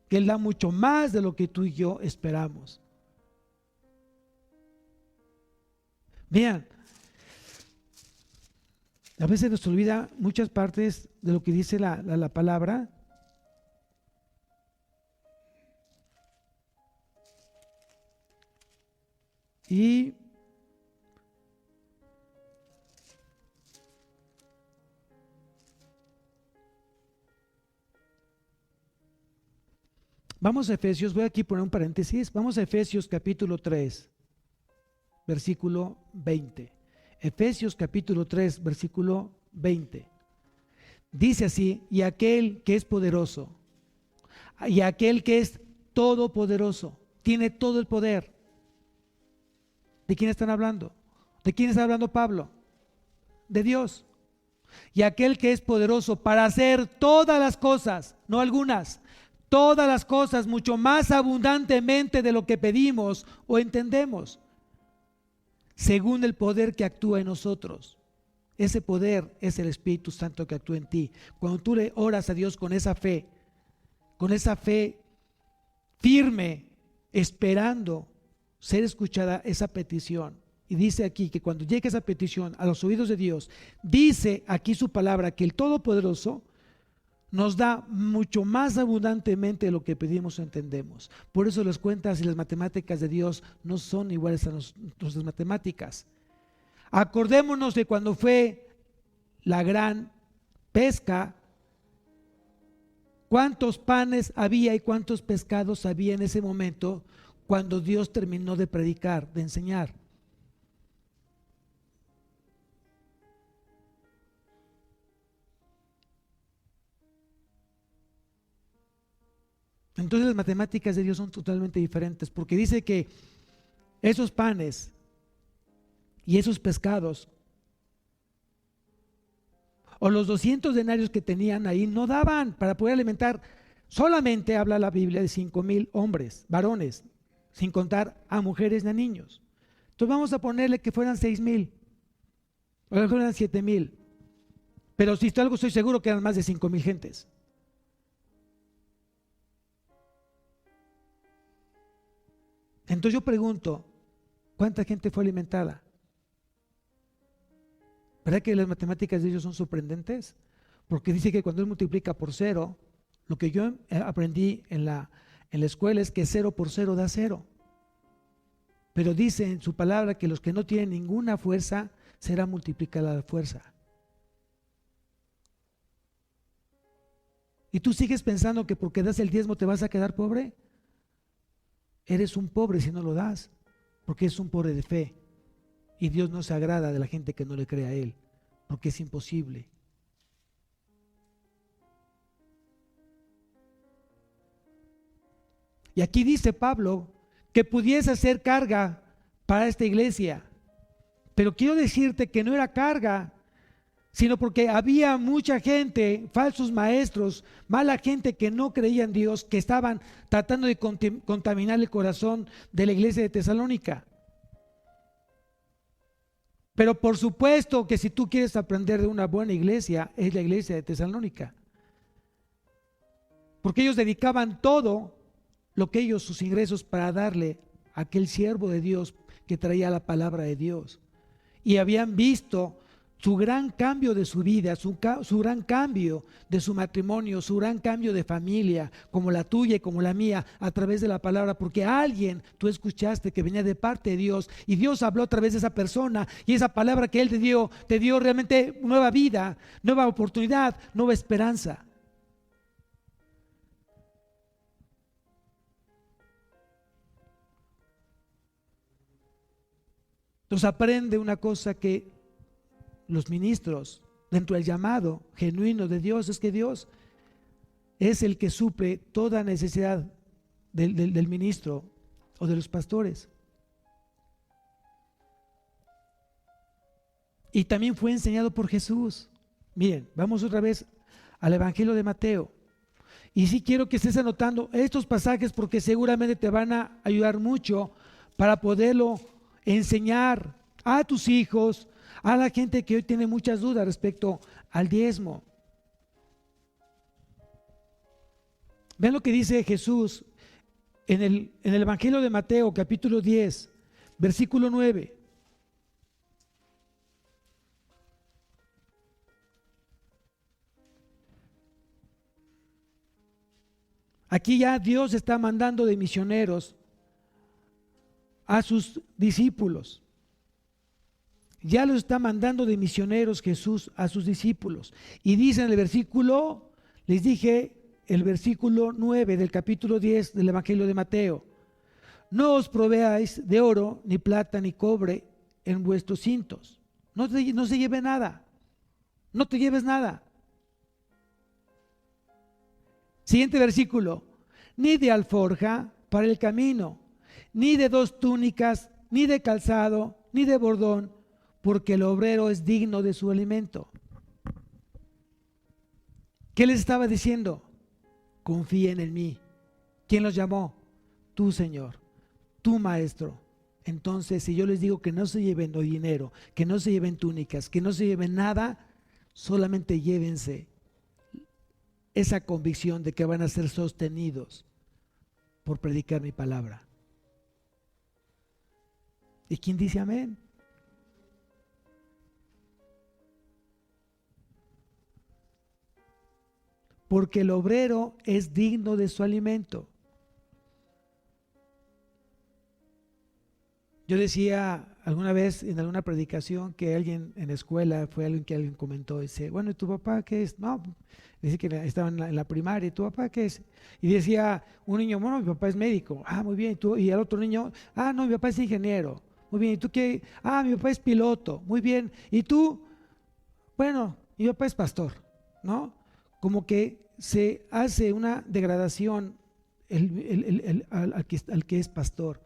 que Él da mucho más de lo que tú y yo esperamos. Vean, a veces nos olvida muchas partes de lo que dice la palabra. Y vamos a Efesios, voy aquí a poner un paréntesis, vamos a Efesios capítulo 3. Versículo 20. Efesios capítulo 3, versículo 20. Dice así, y aquel que es poderoso, y aquel que es todopoderoso, tiene todo el poder. ¿De quién están hablando? ¿De quién está hablando Pablo? De Dios. Y aquel que es poderoso para hacer todas las cosas, no algunas, todas las cosas mucho más abundantemente de lo que pedimos o entendemos, según el poder que actúa en nosotros. Ese poder es el Espíritu Santo que actúa en ti. Cuando tú le oras a Dios con esa fe firme, esperando ser escuchada esa petición. Y dice aquí que cuando llegue esa petición a los oídos de Dios, dice aquí su palabra que el Todopoderoso nos da mucho más abundantemente de lo que pedimos o entendemos. Por eso las cuentas y las matemáticas de Dios no son iguales a nuestras matemáticas. Acordémonos de cuando fue la gran pesca, cuántos panes había y cuántos pescados había en ese momento, cuando Dios terminó de predicar, de enseñar. Entonces las matemáticas de Dios son totalmente diferentes, porque dice que esos panes y esos pescados, o los 200 denarios que tenían ahí, no daban para poder alimentar. Solamente habla la Biblia de 5,000 hombres, varones, sin contar a mujeres ni a niños. Entonces vamos a ponerle que fueran 6,000, o que fueran 7,000. Pero si algo estoy seguro que eran más de 5,000 gentes. Entonces yo pregunto, ¿cuánta gente fue alimentada? ¿Verdad que las matemáticas de ellos son sorprendentes? Porque dice que cuando él multiplica por cero, lo que yo aprendí en la escuela es que 0 por 0 da 0. Pero dice en su palabra que los que no tienen ninguna fuerza, será multiplicada la fuerza. ¿Y tú sigues pensando que porque das el diezmo te vas a quedar pobre? Eres un pobre si no lo das, porque es un pobre de fe. Y Dios no se agrada de la gente que no le cree a Él, porque es imposible. Y aquí dice Pablo que pudiese ser carga para esta iglesia, pero quiero decirte que no era carga, sino porque había mucha gente, falsos maestros, mala gente que no creía en Dios, que estaban tratando de contaminar el corazón de la iglesia de Tesalónica. Pero por supuesto que si tú quieres aprender de una buena iglesia, es la iglesia de Tesalónica. Porque ellos dedicaban todo lo que ellos, sus ingresos, para darle a aquel siervo de Dios que traía la palabra de Dios. Y habían visto su gran cambio de su vida, su gran cambio de su matrimonio, su gran cambio de familia, como la tuya y como la mía, a través de la palabra, porque alguien tú escuchaste que venía de parte de Dios y Dios habló a través de esa persona y esa palabra que Él te dio realmente nueva vida, nueva oportunidad, nueva esperanza. Entonces aprende una cosa que los ministros, dentro del llamado genuino de Dios, es que Dios es el que suple toda necesidad del ministro o de los pastores. Y también fue enseñado por Jesús. Miren, vamos otra vez al Evangelio de Mateo. Y sí quiero que estés anotando estos pasajes porque seguramente te van a ayudar mucho para poderlo enseñar a tus hijos, a la gente que hoy tiene muchas dudas respecto al diezmo. Vean lo que dice Jesús en el Evangelio de Mateo, capítulo 10, versículo 9. Aquí ya Dios está mandando de misioneros a sus discípulos. Ya los está mandando de misioneros Jesús a sus discípulos. Y dice en el versículo, les dije, el versículo 9 del capítulo 10 del Evangelio de Mateo: no os proveáis de oro, ni plata, ni cobre en vuestros cintos. No se lleve nada. No te lleves nada. Siguiente versículo: ni de alforja para el camino, ni de 2 túnicas, ni de calzado, ni de bordón, porque el obrero es digno de su alimento. ¿Qué les estaba diciendo? Confíen en mí. ¿Quién los llamó? Tú, Señor, tú, Maestro. Entonces, si yo les digo que no se lleven dinero, que no se lleven túnicas, que no se lleven nada, solamente llévense esa convicción de que van a ser sostenidos por predicar mi palabra. ¿Y quién dice amén? Porque el obrero es digno de su alimento. Yo decía alguna vez en alguna predicación que alguien en la escuela, fue alguien que alguien comentó, dice, bueno, ¿y tu papá qué es? No, dice que estaba en la primaria, ¿y tu papá qué es? Y decía un niño, bueno, mi papá es médico, ah, muy bien, ¿y tú? Y el otro niño, ah, no, mi papá es ingeniero, muy bien, ¿y tú qué? Ah, mi papá es piloto, muy bien, ¿y tú? Bueno, mi papá es pastor, ¿no? Como que se hace una degradación al que es pastor,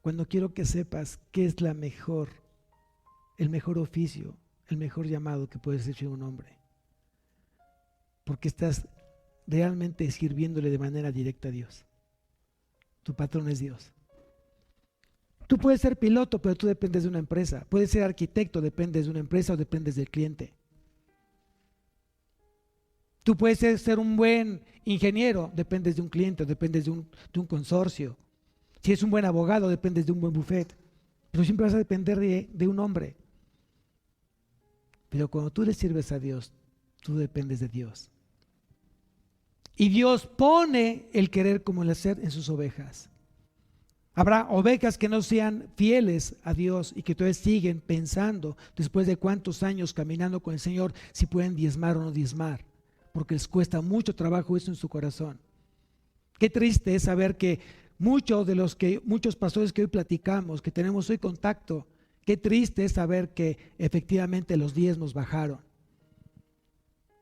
cuando quiero que sepas qué es el mejor oficio, el mejor llamado que puede ser un hombre, porque estás realmente sirviéndole de manera directa a Dios. Tu patrón es Dios. Tú puedes ser piloto, pero tú dependes de una empresa. Puedes ser arquitecto, dependes de una empresa o dependes del cliente. Tú puedes ser un buen ingeniero, dependes de un cliente, dependes de un consorcio. Si es un buen abogado, dependes de un buen buffet. Pero siempre vas a depender de un hombre. Pero cuando tú le sirves a Dios, tú dependes de Dios. Y Dios pone el querer como el hacer en sus ovejas. Habrá ovejas que no sean fieles a Dios y que todavía siguen pensando, después de cuántos años caminando con el Señor, si pueden diezmar o no diezmar, porque les cuesta mucho trabajo eso en su corazón. Qué triste es saber que muchos pastores que hoy platicamos, que tenemos hoy contacto, qué triste es saber que efectivamente los diezmos bajaron.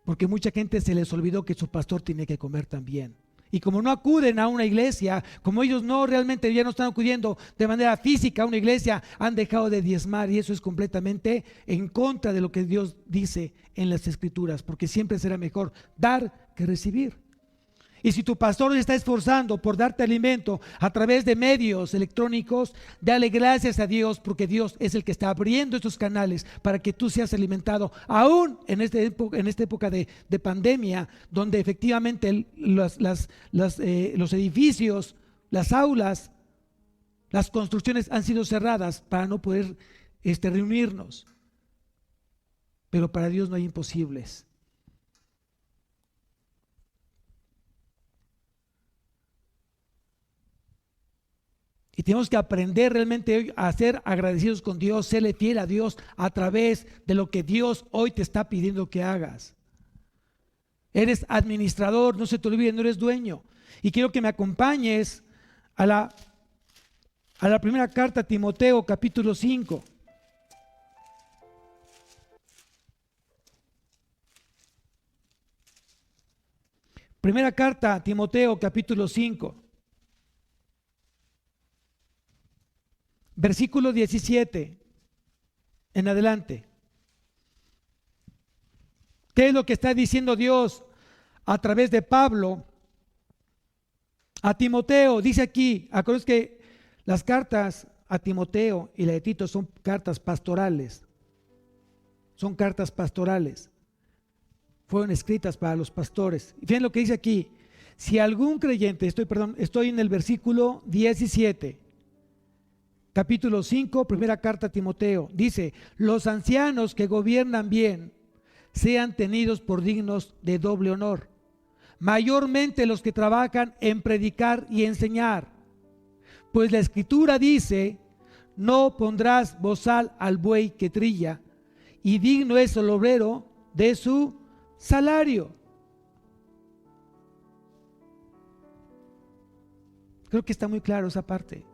Porque mucha gente se les olvidó que su pastor tiene que comer también. Y como no acuden a una iglesia, como ellos no realmente ya no están acudiendo de manera física a una iglesia, han dejado de diezmar, y eso es completamente en contra de lo que Dios dice en las Escrituras, porque siempre será mejor dar que recibir. Y si tu pastor se está esforzando por darte alimento a través de medios electrónicos, dale gracias a Dios, porque Dios es el que está abriendo estos canales para que tú seas alimentado, aún en esta época de pandemia, donde efectivamente los edificios, las aulas, las construcciones han sido cerradas para no poder reunirnos. Pero para Dios no hay imposibles. Y tenemos que aprender realmente a ser agradecidos con Dios, serle fiel a Dios a través de lo que Dios hoy te está pidiendo que hagas. Eres administrador, no se te olvide, no eres dueño. Y quiero que me acompañes a la primera carta a Timoteo, capítulo 5. Primera carta a Timoteo, capítulo 5. Versículo 17 en adelante. ¿Qué es lo que está diciendo Dios a través de Pablo a Timoteo? Dice aquí, acuérdense que las cartas a Timoteo y la de Tito son cartas pastorales. Son cartas pastorales. Fueron escritas para los pastores. Y fíjense lo que dice aquí. Si algún creyente, estoy en el versículo 17. Capítulo 5, primera carta a Timoteo, dice: los ancianos que gobiernan bien sean tenidos por dignos de doble honor, mayormente los que trabajan en predicar y enseñar, pues la Escritura dice: no pondrás bozal al buey que trilla, y digno es el obrero de su salario. Creo que está muy claro esa parte.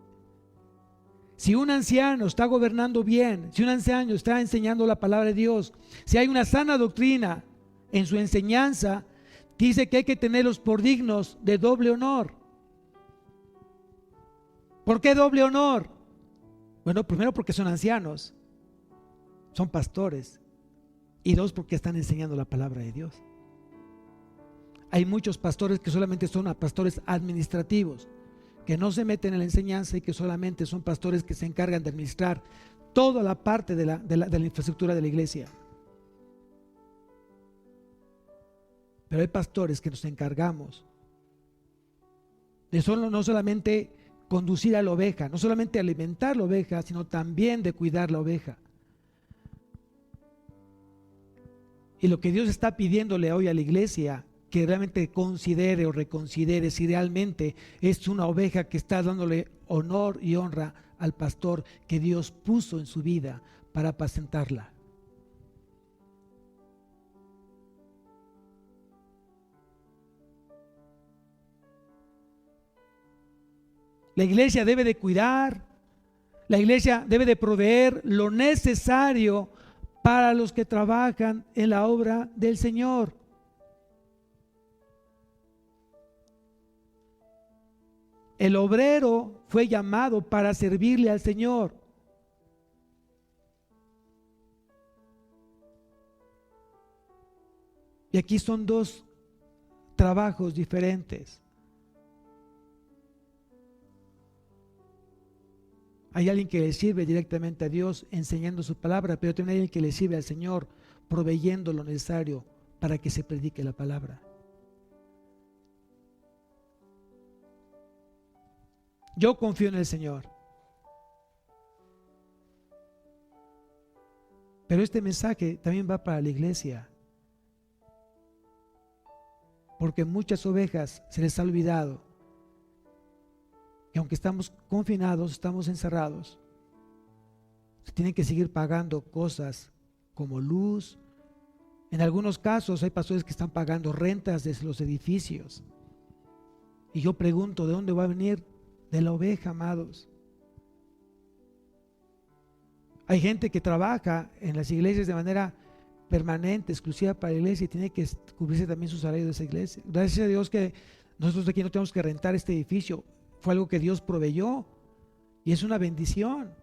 Si un anciano está gobernando bien, si un anciano está enseñando la palabra de Dios, si hay una sana doctrina en su enseñanza, dice que hay que tenerlos por dignos de doble honor. ¿Por qué doble honor? Bueno, primero porque son ancianos, son pastores, y dos, porque están enseñando la palabra de Dios. Hay muchos pastores que solamente son pastores administrativos, que no se meten en la enseñanza y que solamente son pastores que se encargan de administrar toda la parte de la infraestructura de la iglesia. Pero hay pastores que nos encargamos de no solamente conducir a la oveja, no solamente alimentar la oveja, sino también de cuidar la oveja. Y lo que Dios está pidiéndole hoy a la iglesia que realmente considere o reconsidere si realmente es una oveja que está dándole honor y honra al pastor que Dios puso en su vida para apacentarla. La iglesia debe de cuidar, la iglesia debe de proveer lo necesario para los que trabajan en la obra del Señor. El obrero fue llamado para servirle al Señor. Y aquí son dos trabajos diferentes. Hay alguien que le sirve directamente a Dios enseñando su palabra, pero también hay alguien que le sirve al Señor proveyendo lo necesario para que se predique la palabra. Yo confío en el Señor. Pero este mensaje también va para la iglesia. Porque muchas ovejas se les ha olvidado que aunque estamos confinados, estamos encerrados, se tienen que seguir pagando cosas como luz. En algunos casos hay pastores que están pagando rentas de los edificios. Y yo pregunto, ¿de dónde va a venir? De la oveja, amados. Hay gente que trabaja en las iglesias de manera permanente, exclusiva para la iglesia, y tiene que cubrirse también su salario de esa iglesia. Gracias a Dios que nosotros aquí no tenemos que rentar este edificio. Fue algo que Dios proveyó y es una bendición.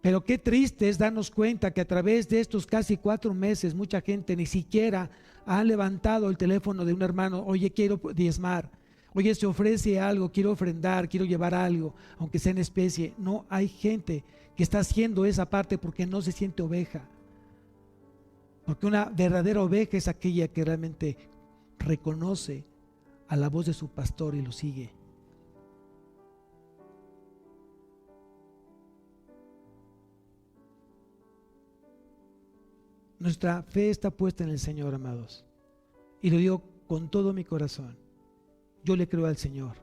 Pero qué triste es darnos cuenta que a través de estos casi 4 meses mucha gente ni siquiera ha levantado el teléfono de un hermano. Oye, quiero diezmar. Oye, se ofrece algo, quiero ofrendar, quiero llevar algo, aunque sea en especie. No hay gente que está haciendo esa parte porque no se siente oveja. Porque una verdadera oveja es aquella que realmente reconoce a la voz de su pastor y lo sigue. Nuestra fe está puesta en el Señor, amados. Y lo digo con todo mi corazón. Yo le creo al Señor.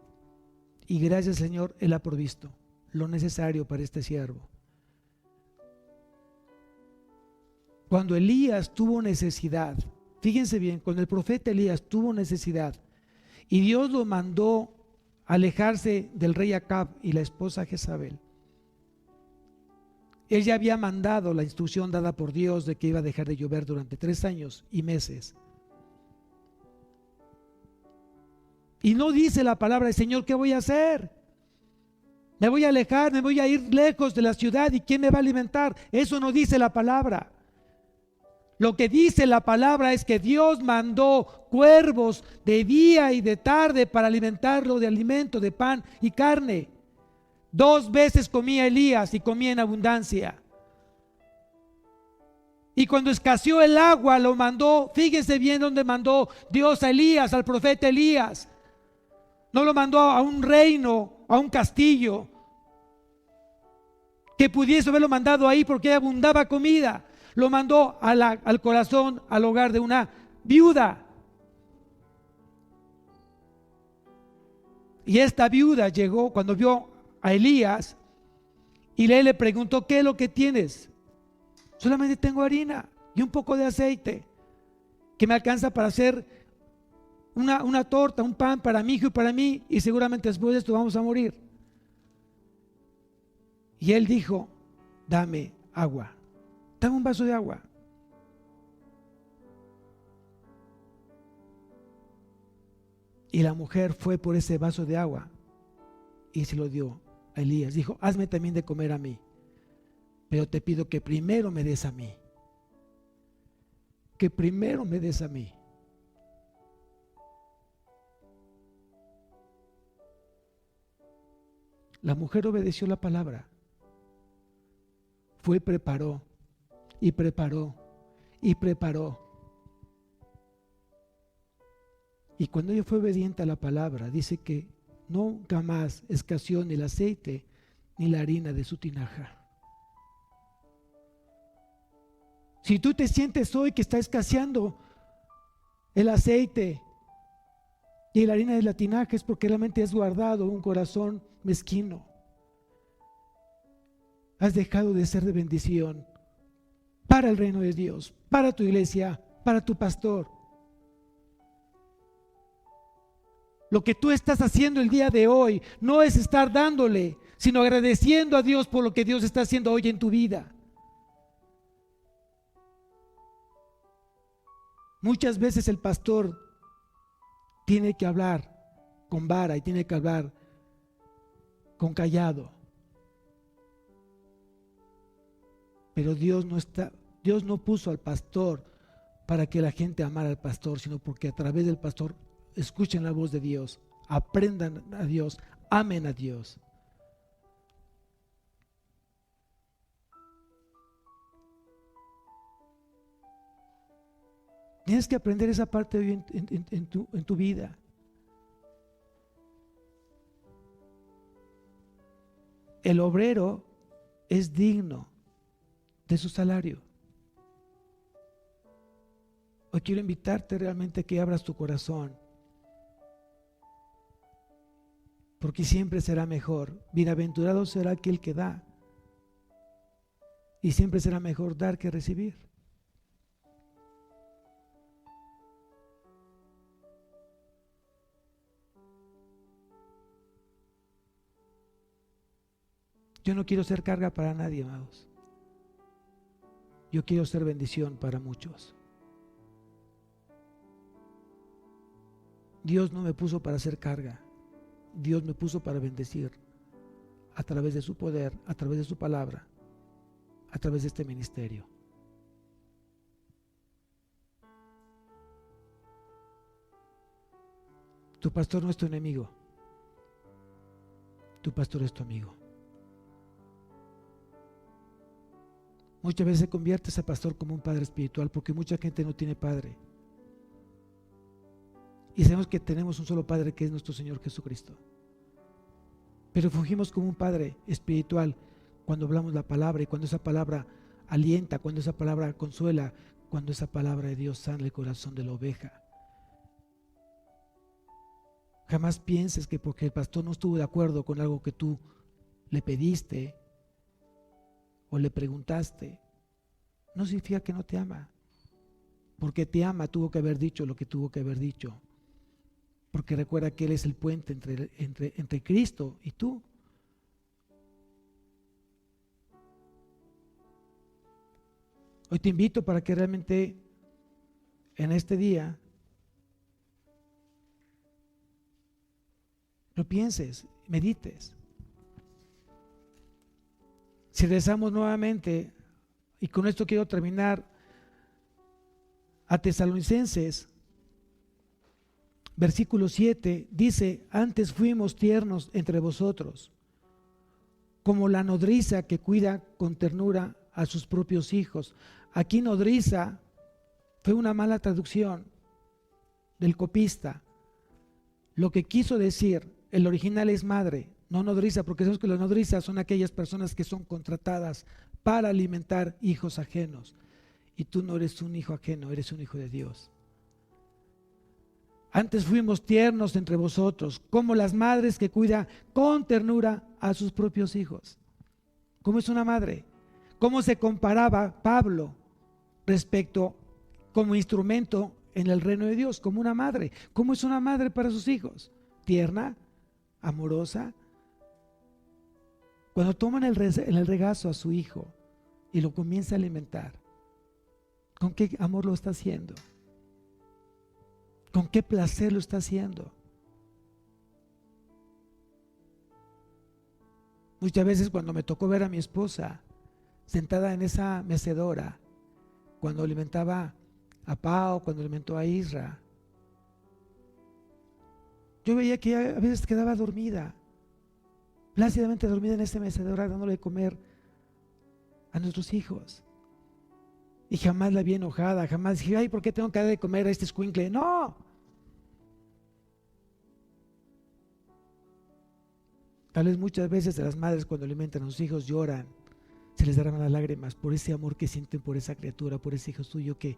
Y gracias al Señor, Él ha provisto lo necesario para este siervo. Cuando Elías tuvo necesidad, fíjense bien, cuando el profeta Elías tuvo necesidad y Dios lo mandó alejarse del rey Acab y la esposa Jezabel, él ya había mandado la instrucción dada por Dios de que iba a dejar de llover durante 3 años y meses. Y no dice la palabra del Señor, ¿qué voy a hacer? Me voy a alejar, me voy a ir lejos de la ciudad, ¿y quién me va a alimentar? Eso no dice la palabra. Lo que dice la palabra es que Dios mandó cuervos de día y de tarde para alimentarlo de alimento, de pan y carne. 2 veces comía Elías y comía en abundancia. Y cuando escaseó el agua lo mandó, fíjense bien dónde mandó Dios a Elías, al profeta Elías. No lo mandó a un reino, a un castillo, que pudiese haberlo mandado ahí porque abundaba comida. Lo mandó al corazón, al hogar de una viuda. Y esta viuda llegó cuando vio a Elías y le preguntó, ¿qué es lo que tienes? Solamente tengo harina y un poco de aceite que me alcanza para hacer una torta, un pan para mi hijo y para mí, y seguramente después de esto vamos a morir. Y él dijo, dame agua, dame un vaso de agua. Y la mujer fue por ese vaso de agua y se lo dio a Elías. Dijo, hazme también de comer a mí, pero te pido que primero me des a mí. Que primero me des a mí. La mujer obedeció la palabra. Fue y preparó, y preparó, y preparó. Y cuando ella fue obediente a la palabra, dice que nunca más escaseó ni el aceite ni la harina de su tinaja. Si tú te sientes hoy que está escaseando el aceite y la harina de la tinaja es porque realmente has guardado un corazón mezquino. Has dejado de ser de bendición para el reino de Dios, para tu iglesia, para tu pastor. Lo que tú estás haciendo el día de hoy no es estar dándole, sino agradeciendo a Dios por lo que Dios está haciendo hoy en tu vida. Muchas veces el pastor tiene que hablar con vara y tiene que hablar con callado. Pero Dios no puso al pastor para que la gente amara al pastor, sino porque a través del pastor escuchen la voz de Dios, aprendan a Dios, amen a Dios. Tienes que aprender esa parte hoy en tu vida. El obrero es digno de su salario. Hoy quiero invitarte realmente a que abras tu corazón, porque siempre será mejor. Bienaventurado será aquel que da, y siempre será mejor dar que recibir. Yo no quiero ser carga para nadie, amados. Yo quiero ser bendición para muchos. Dios no me puso para ser carga. Dios me puso para bendecir a través de su poder, a través de su palabra, a través de este ministerio. Tu pastor no es tu enemigo. Tu pastor es tu amigo. Muchas veces se convierte ese pastor como un padre espiritual, porque mucha gente no tiene padre. Y sabemos que tenemos un solo Padre, que es nuestro Señor Jesucristo. Pero fungimos como un Padre espiritual cuando hablamos la palabra, y cuando esa palabra alienta, cuando esa palabra consuela, cuando esa palabra de Dios sana el corazón de la oveja. Jamás pienses que porque el pastor no estuvo de acuerdo con algo que tú le pediste o le preguntaste, no significa que no te ama. Porque te ama, tuvo que haber dicho lo que tuvo que haber dicho. Porque recuerda que Él es el puente entre Cristo y tú. Hoy te invito para que realmente en este día lo pienses, medites. Si rezamos nuevamente, y con esto quiero terminar, a Tesalonicenses, versículo 7, dice: antes fuimos tiernos entre vosotros, como la nodriza que cuida con ternura a sus propios hijos. Aquí nodriza fue una mala traducción del copista. Lo que quiso decir, el original es madre, no nodriza, porque sabemos que las nodrizas son aquellas personas que son contratadas para alimentar hijos ajenos. Y tú no eres un hijo ajeno, eres un hijo de Dios. Antes fuimos tiernos entre vosotros, como las madres que cuidan con ternura a sus propios hijos. ¿Cómo es una madre? ¿Cómo se comparaba Pablo respecto como instrumento en el reino de Dios? Como una madre. ¿Cómo es una madre para sus hijos? Tierna, amorosa. Cuando toman en el regazo a su hijo y lo comienza a alimentar, ¿con qué amor lo está haciendo? ¿Con qué placer lo está haciendo? Muchas veces cuando me tocó ver a mi esposa sentada en esa mecedora, cuando alimentaba a Pau, cuando alimentó a Isra, yo veía que a veces quedaba dormida, plácidamente dormida en esa mecedora, dándole de comer a nuestros hijos. Y jamás la vi enojada, jamás dije: ay, ¿por qué tengo que dar de comer a este escuincle? No. Tal vez muchas veces las madres, cuando alimentan a sus hijos, lloran, se les darán las lágrimas por ese amor que sienten por esa criatura, por ese hijo suyo que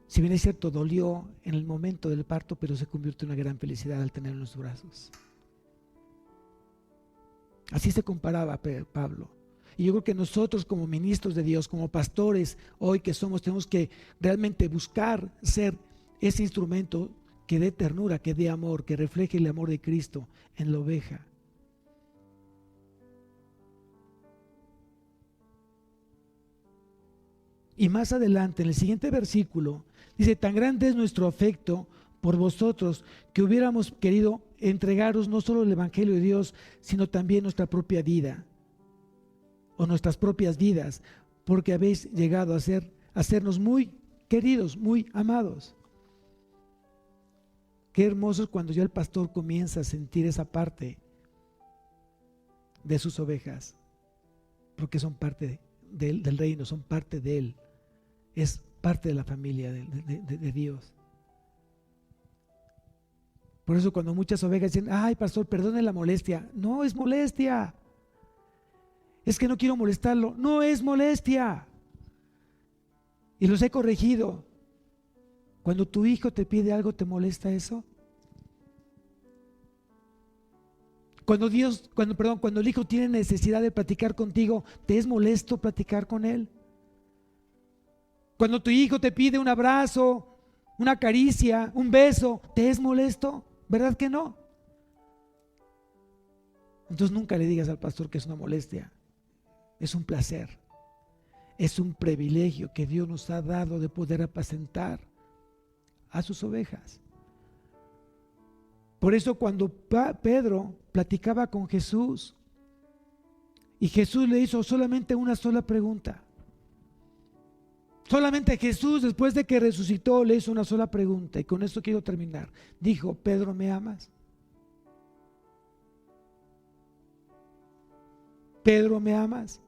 Si bien es cierto, dolió en el momento del parto, pero se convirtió en una gran felicidad al tenerlo en sus brazos. Así se comparaba Pablo. Y yo creo que nosotros como ministros de Dios, como pastores, hoy que somos, tenemos que realmente buscar ser ese instrumento que dé ternura, que dé amor, que refleje el amor de Cristo en la oveja. Y más adelante, en el siguiente versículo, dice: tan grande es nuestro afecto por vosotros, que hubiéramos querido entregaros no solo el Evangelio de Dios, sino también nuestra propia vida, o nuestras propias vidas, porque habéis llegado a sernos muy queridos, muy amados. Qué hermoso es cuando ya el pastor comienza a sentir esa parte de sus ovejas, porque son parte del reino, son parte de él, es parte de la familia de Dios. Por eso cuando muchas ovejas dicen: ay, pastor, perdone la molestia. No es molestia. Es que no quiero molestarlo. No es molestia. Y los he corregido. Cuando tu hijo te pide algo, ¿te molesta eso? Cuando el hijo tiene necesidad de platicar contigo, ¿te es molesto platicar con él? Cuando tu hijo te pide un abrazo, una caricia, un beso, ¿te es molesto? ¿Verdad que no? Entonces nunca le digas al pastor que es una molestia. Es un placer. Es un privilegio que Dios nos ha dado de poder apacentar a sus ovejas. Por eso cuando Pedro platicaba con Jesús y Jesús le hizo solamente una sola pregunta. Solamente Jesús, después de que resucitó, le hizo una sola pregunta, y con esto quiero terminar. Dijo: Pedro, ¿me amas? Pedro, ¿me amas?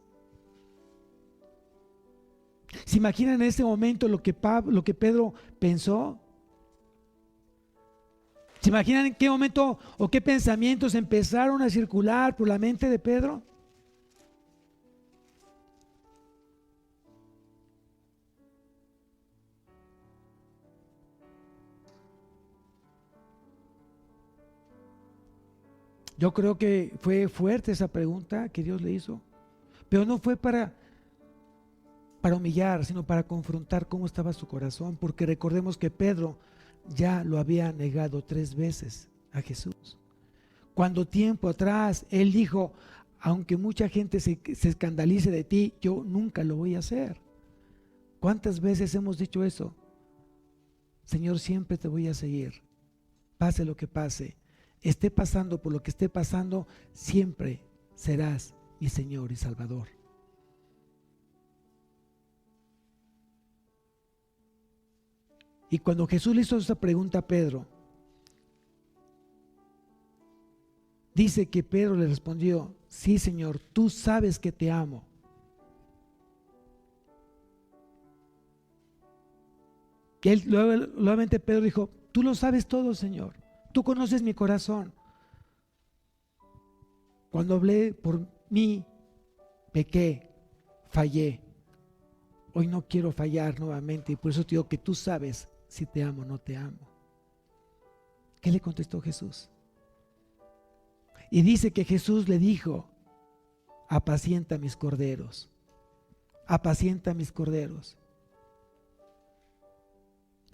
¿Se imaginan en ese momento lo que Pedro pensó? ¿Se imaginan en qué momento o qué pensamientos empezaron a circular por la mente de Pedro? Yo creo que fue fuerte esa pregunta que Dios le hizo, pero no fue para humillar, sino para confrontar cómo estaba su corazón, porque recordemos que Pedro ya lo había negado 3 veces a Jesús. Cuando tiempo atrás él dijo: aunque mucha gente se escandalice de ti, yo nunca lo voy a hacer. ¿Cuántas veces hemos dicho eso? Señor, siempre te voy a seguir, pase lo que pase, esté pasando por lo que esté pasando, siempre serás mi Señor y Salvador. Y cuando Jesús le hizo esa pregunta a Pedro, dice que Pedro le respondió: sí, Señor, tú sabes que te amo. Que él nuevamente Pedro dijo: tú lo sabes todo, Señor, tú conoces mi corazón. Cuando hablé por mí, pequé, fallé. Hoy no quiero fallar nuevamente, y por eso te digo que tú sabes si te amo o no te amo. ¿Qué le contestó Jesús? Y dice que Jesús le dijo: apacienta mis corderos, apacienta mis corderos.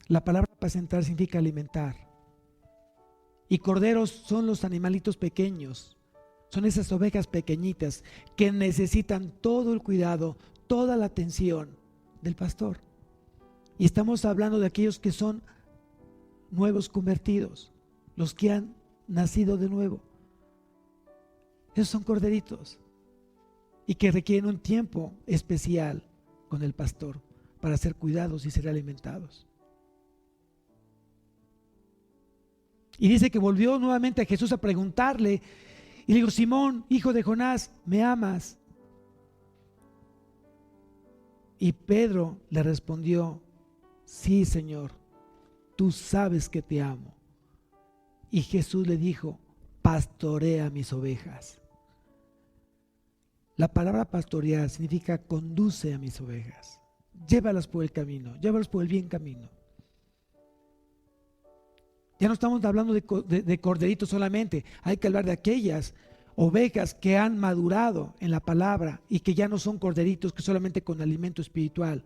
La palabra apacentar significa alimentar. Y corderos son los animalitos pequeños, son esas ovejas pequeñitas que necesitan todo el cuidado, toda la atención del pastor. Y estamos hablando de aquellos que son nuevos convertidos, los que han nacido de nuevo. Esos son corderitos y que requieren un tiempo especial con el pastor para ser cuidados y ser alimentados. Y dice que volvió nuevamente a Jesús a preguntarle y le dijo: Simón, hijo de Jonás, ¿me amas? Y Pedro le respondió: sí, Señor, tú sabes que te amo. Y Jesús le dijo: pastorea mis ovejas. La palabra pastorear significa conduce a mis ovejas, llévalas por el camino, llévalas por el bien camino. Ya no estamos hablando de corderitos solamente, hay que hablar de aquellas ovejas que han madurado en la palabra y que ya no son corderitos que solamente con alimento espiritual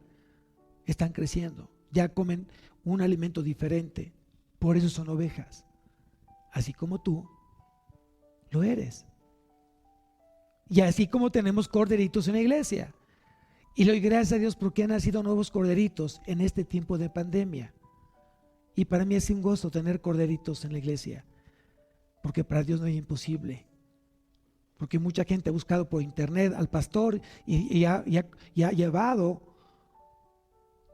están creciendo, ya comen un alimento diferente, por eso son ovejas, así como tú lo eres. Y así como tenemos corderitos en la iglesia. Y le doy gracias a Dios porque han nacido nuevos corderitos en este tiempo de pandemia. Y para mí es un gozo tener corderitos en la iglesia, porque para Dios no hay imposible. Porque mucha gente ha buscado por internet al pastor y ha llevado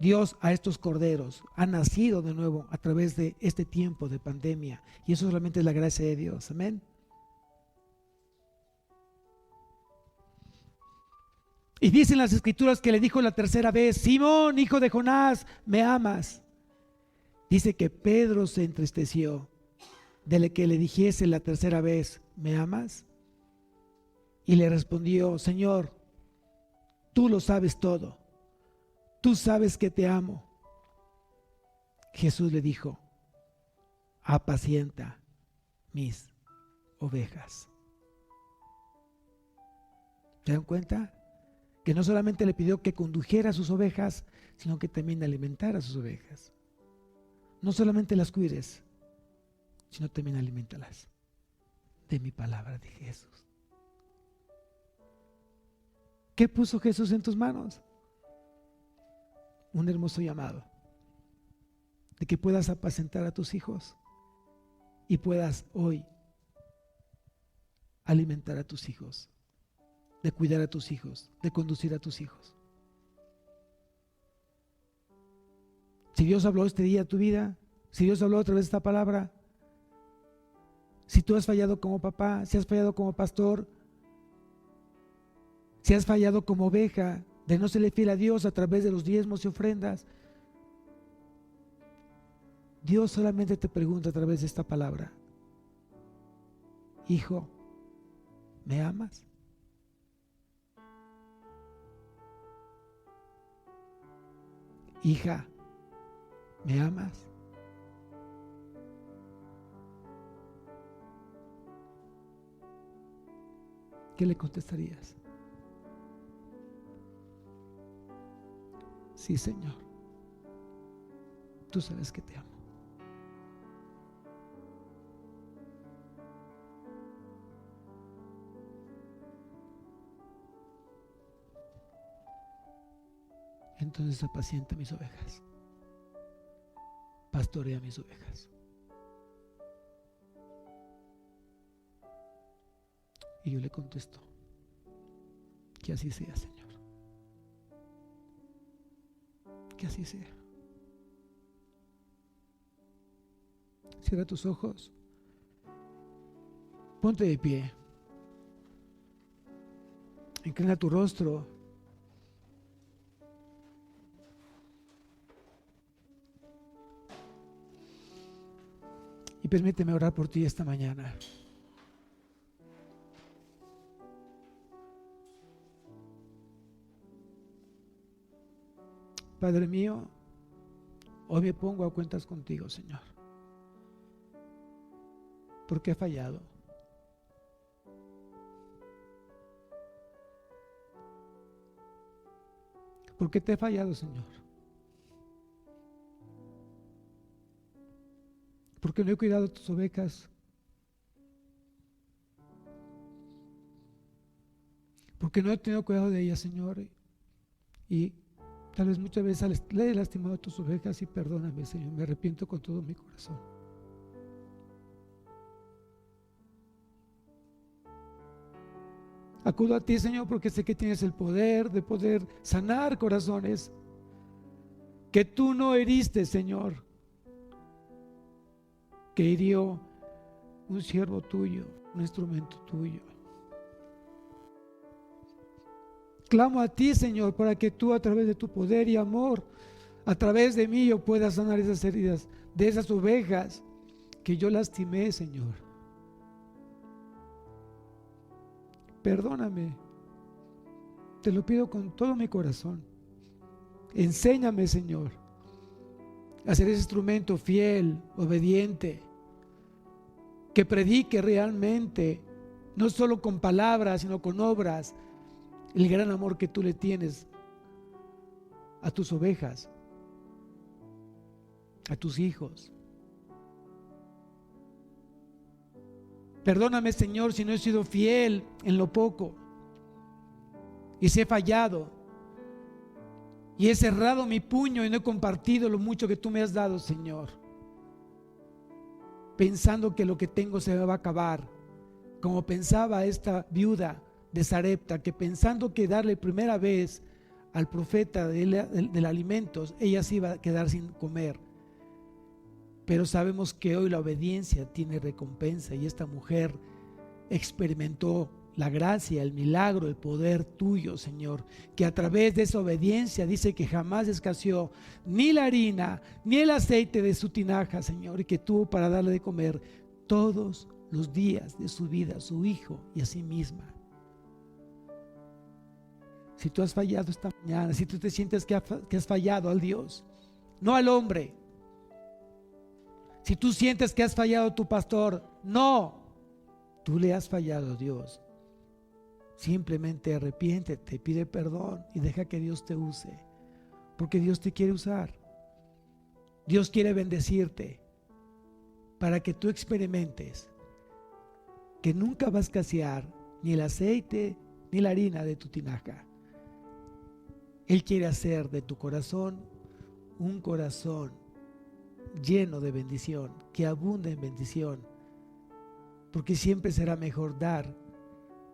Dios a estos corderos. Han nacido de nuevo a través de este tiempo de pandemia. Y eso solamente es la gracia de Dios. Amén. Y dicen las escrituras que le dijo la tercera vez: Simón, hijo de Jonás, ¿me amas? Dice que Pedro se entristeció de que le dijese la tercera vez: ¿me amas? Y le respondió: Señor, tú lo sabes todo, tú sabes que te amo. Jesús le dijo: apacienta mis ovejas. ¿Se dan cuenta? Que no solamente le pidió que condujera a sus ovejas, sino que también alimentara a sus ovejas. No solamente las cuides, sino también alimentalas de mi palabra, de Jesús. ¿Qué puso Jesús en tus manos? Un hermoso llamado de que puedas apacentar a tus hijos y puedas hoy alimentar a tus hijos, de cuidar a tus hijos, de conducir a tus hijos. Si Dios habló este día a tu vida, si Dios habló a través de esta palabra, si tú has fallado como papá, si has fallado como pastor, si has fallado como oveja de no serle fiel a Dios a través de los diezmos y ofrendas, Dios solamente te pregunta a través de esta palabra: hijo, ¿me amas? Hija, ¿me amas? ¿Qué le contestarías? Sí, Señor, tú sabes que te amo. Entonces apacienta mis ovejas, pastorea mis ovejas. Y yo le contesto: que así sea, Señor, que así sea. Cierra tus ojos, ponte de pie, inclina tu rostro y permíteme orar por ti esta mañana. Padre mío, hoy me pongo a cuentas contigo, Señor, porque he fallado. Porque te he fallado, Señor. Porque no he cuidado tus ovejas. Porque no he tenido cuidado de ellas, Señor. Y tal vez muchas veces le he lastimado a tus ovejas, y perdóname, Señor, me arrepiento con todo mi corazón. Acudo a ti, Señor, porque sé que tienes el poder de poder sanar corazones que tú no heriste, Señor, que hirió un siervo tuyo, un instrumento tuyo. Clamo a ti, Señor, para que tú, a través de tu poder y amor, a través de mí, yo pueda sanar esas heridas de esas ovejas que yo lastimé, Señor. Perdóname, te lo pido con todo mi corazón. Enséñame, Señor, a ser ese instrumento fiel, obediente, que predique realmente, no solo con palabras, sino con obras, el gran amor que tú le tienes a tus ovejas, a tus hijos. Perdóname, Señor, si no he sido fiel en lo poco y si he fallado y he cerrado mi puño y no he compartido lo mucho que tú me has dado, Señor, pensando que lo que tengo se me va a acabar, como pensaba esta viuda de Sarepta, que pensando que darle primera vez al profeta del alimentos, ella se iba a quedar sin comer. Pero sabemos que hoy la obediencia tiene recompensa y esta mujer experimentó la gracia, el milagro, el poder tuyo, Señor, que a través de esa obediencia dice que jamás escaseó ni la harina ni el aceite de su tinaja, Señor, y que tuvo para darle de comer todos los días de su vida a su hijo y a sí misma. Si tú has fallado esta mañana, si tú te sientes que has fallado al Dios, no al hombre, si tú sientes que has fallado a tu pastor, no, tú le has fallado a Dios. Simplemente arrepiéntete, pide perdón y deja que Dios te use, porque Dios te quiere usar. Dios quiere bendecirte para que tú experimentes que nunca va a escasear ni el aceite ni la harina de tu tinaja. Él quiere hacer de tu corazón un corazón lleno de bendición, que abunde en bendición, porque siempre será mejor dar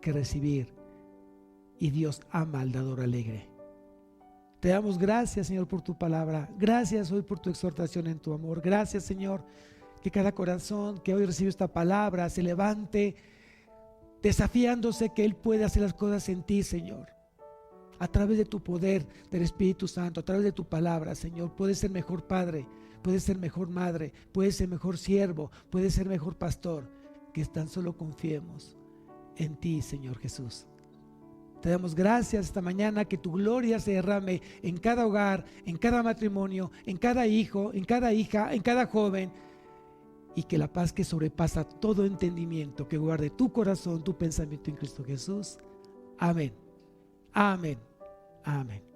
que recibir, y Dios ama al dador alegre. Te damos gracias, Señor, por tu palabra. Gracias hoy por tu exhortación en tu amor. Gracias, Señor, que cada corazón que hoy recibe esta palabra se levante desafiándose que Él puede hacer las cosas en ti, Señor. A través de tu poder del Espíritu Santo, a través de tu palabra, Señor, puedes ser mejor padre, puedes ser mejor madre, puedes ser mejor siervo, puedes ser mejor pastor. Que tan solo confiemos en ti, Señor Jesús. Te damos gracias esta mañana, que tu gloria se derrame en cada hogar, en cada matrimonio, en cada hijo, en cada hija, en cada joven, y que la paz que sobrepasa todo entendimiento, que guarde tu corazón, tu pensamiento en Cristo Jesús. Amén. Amén. Amén.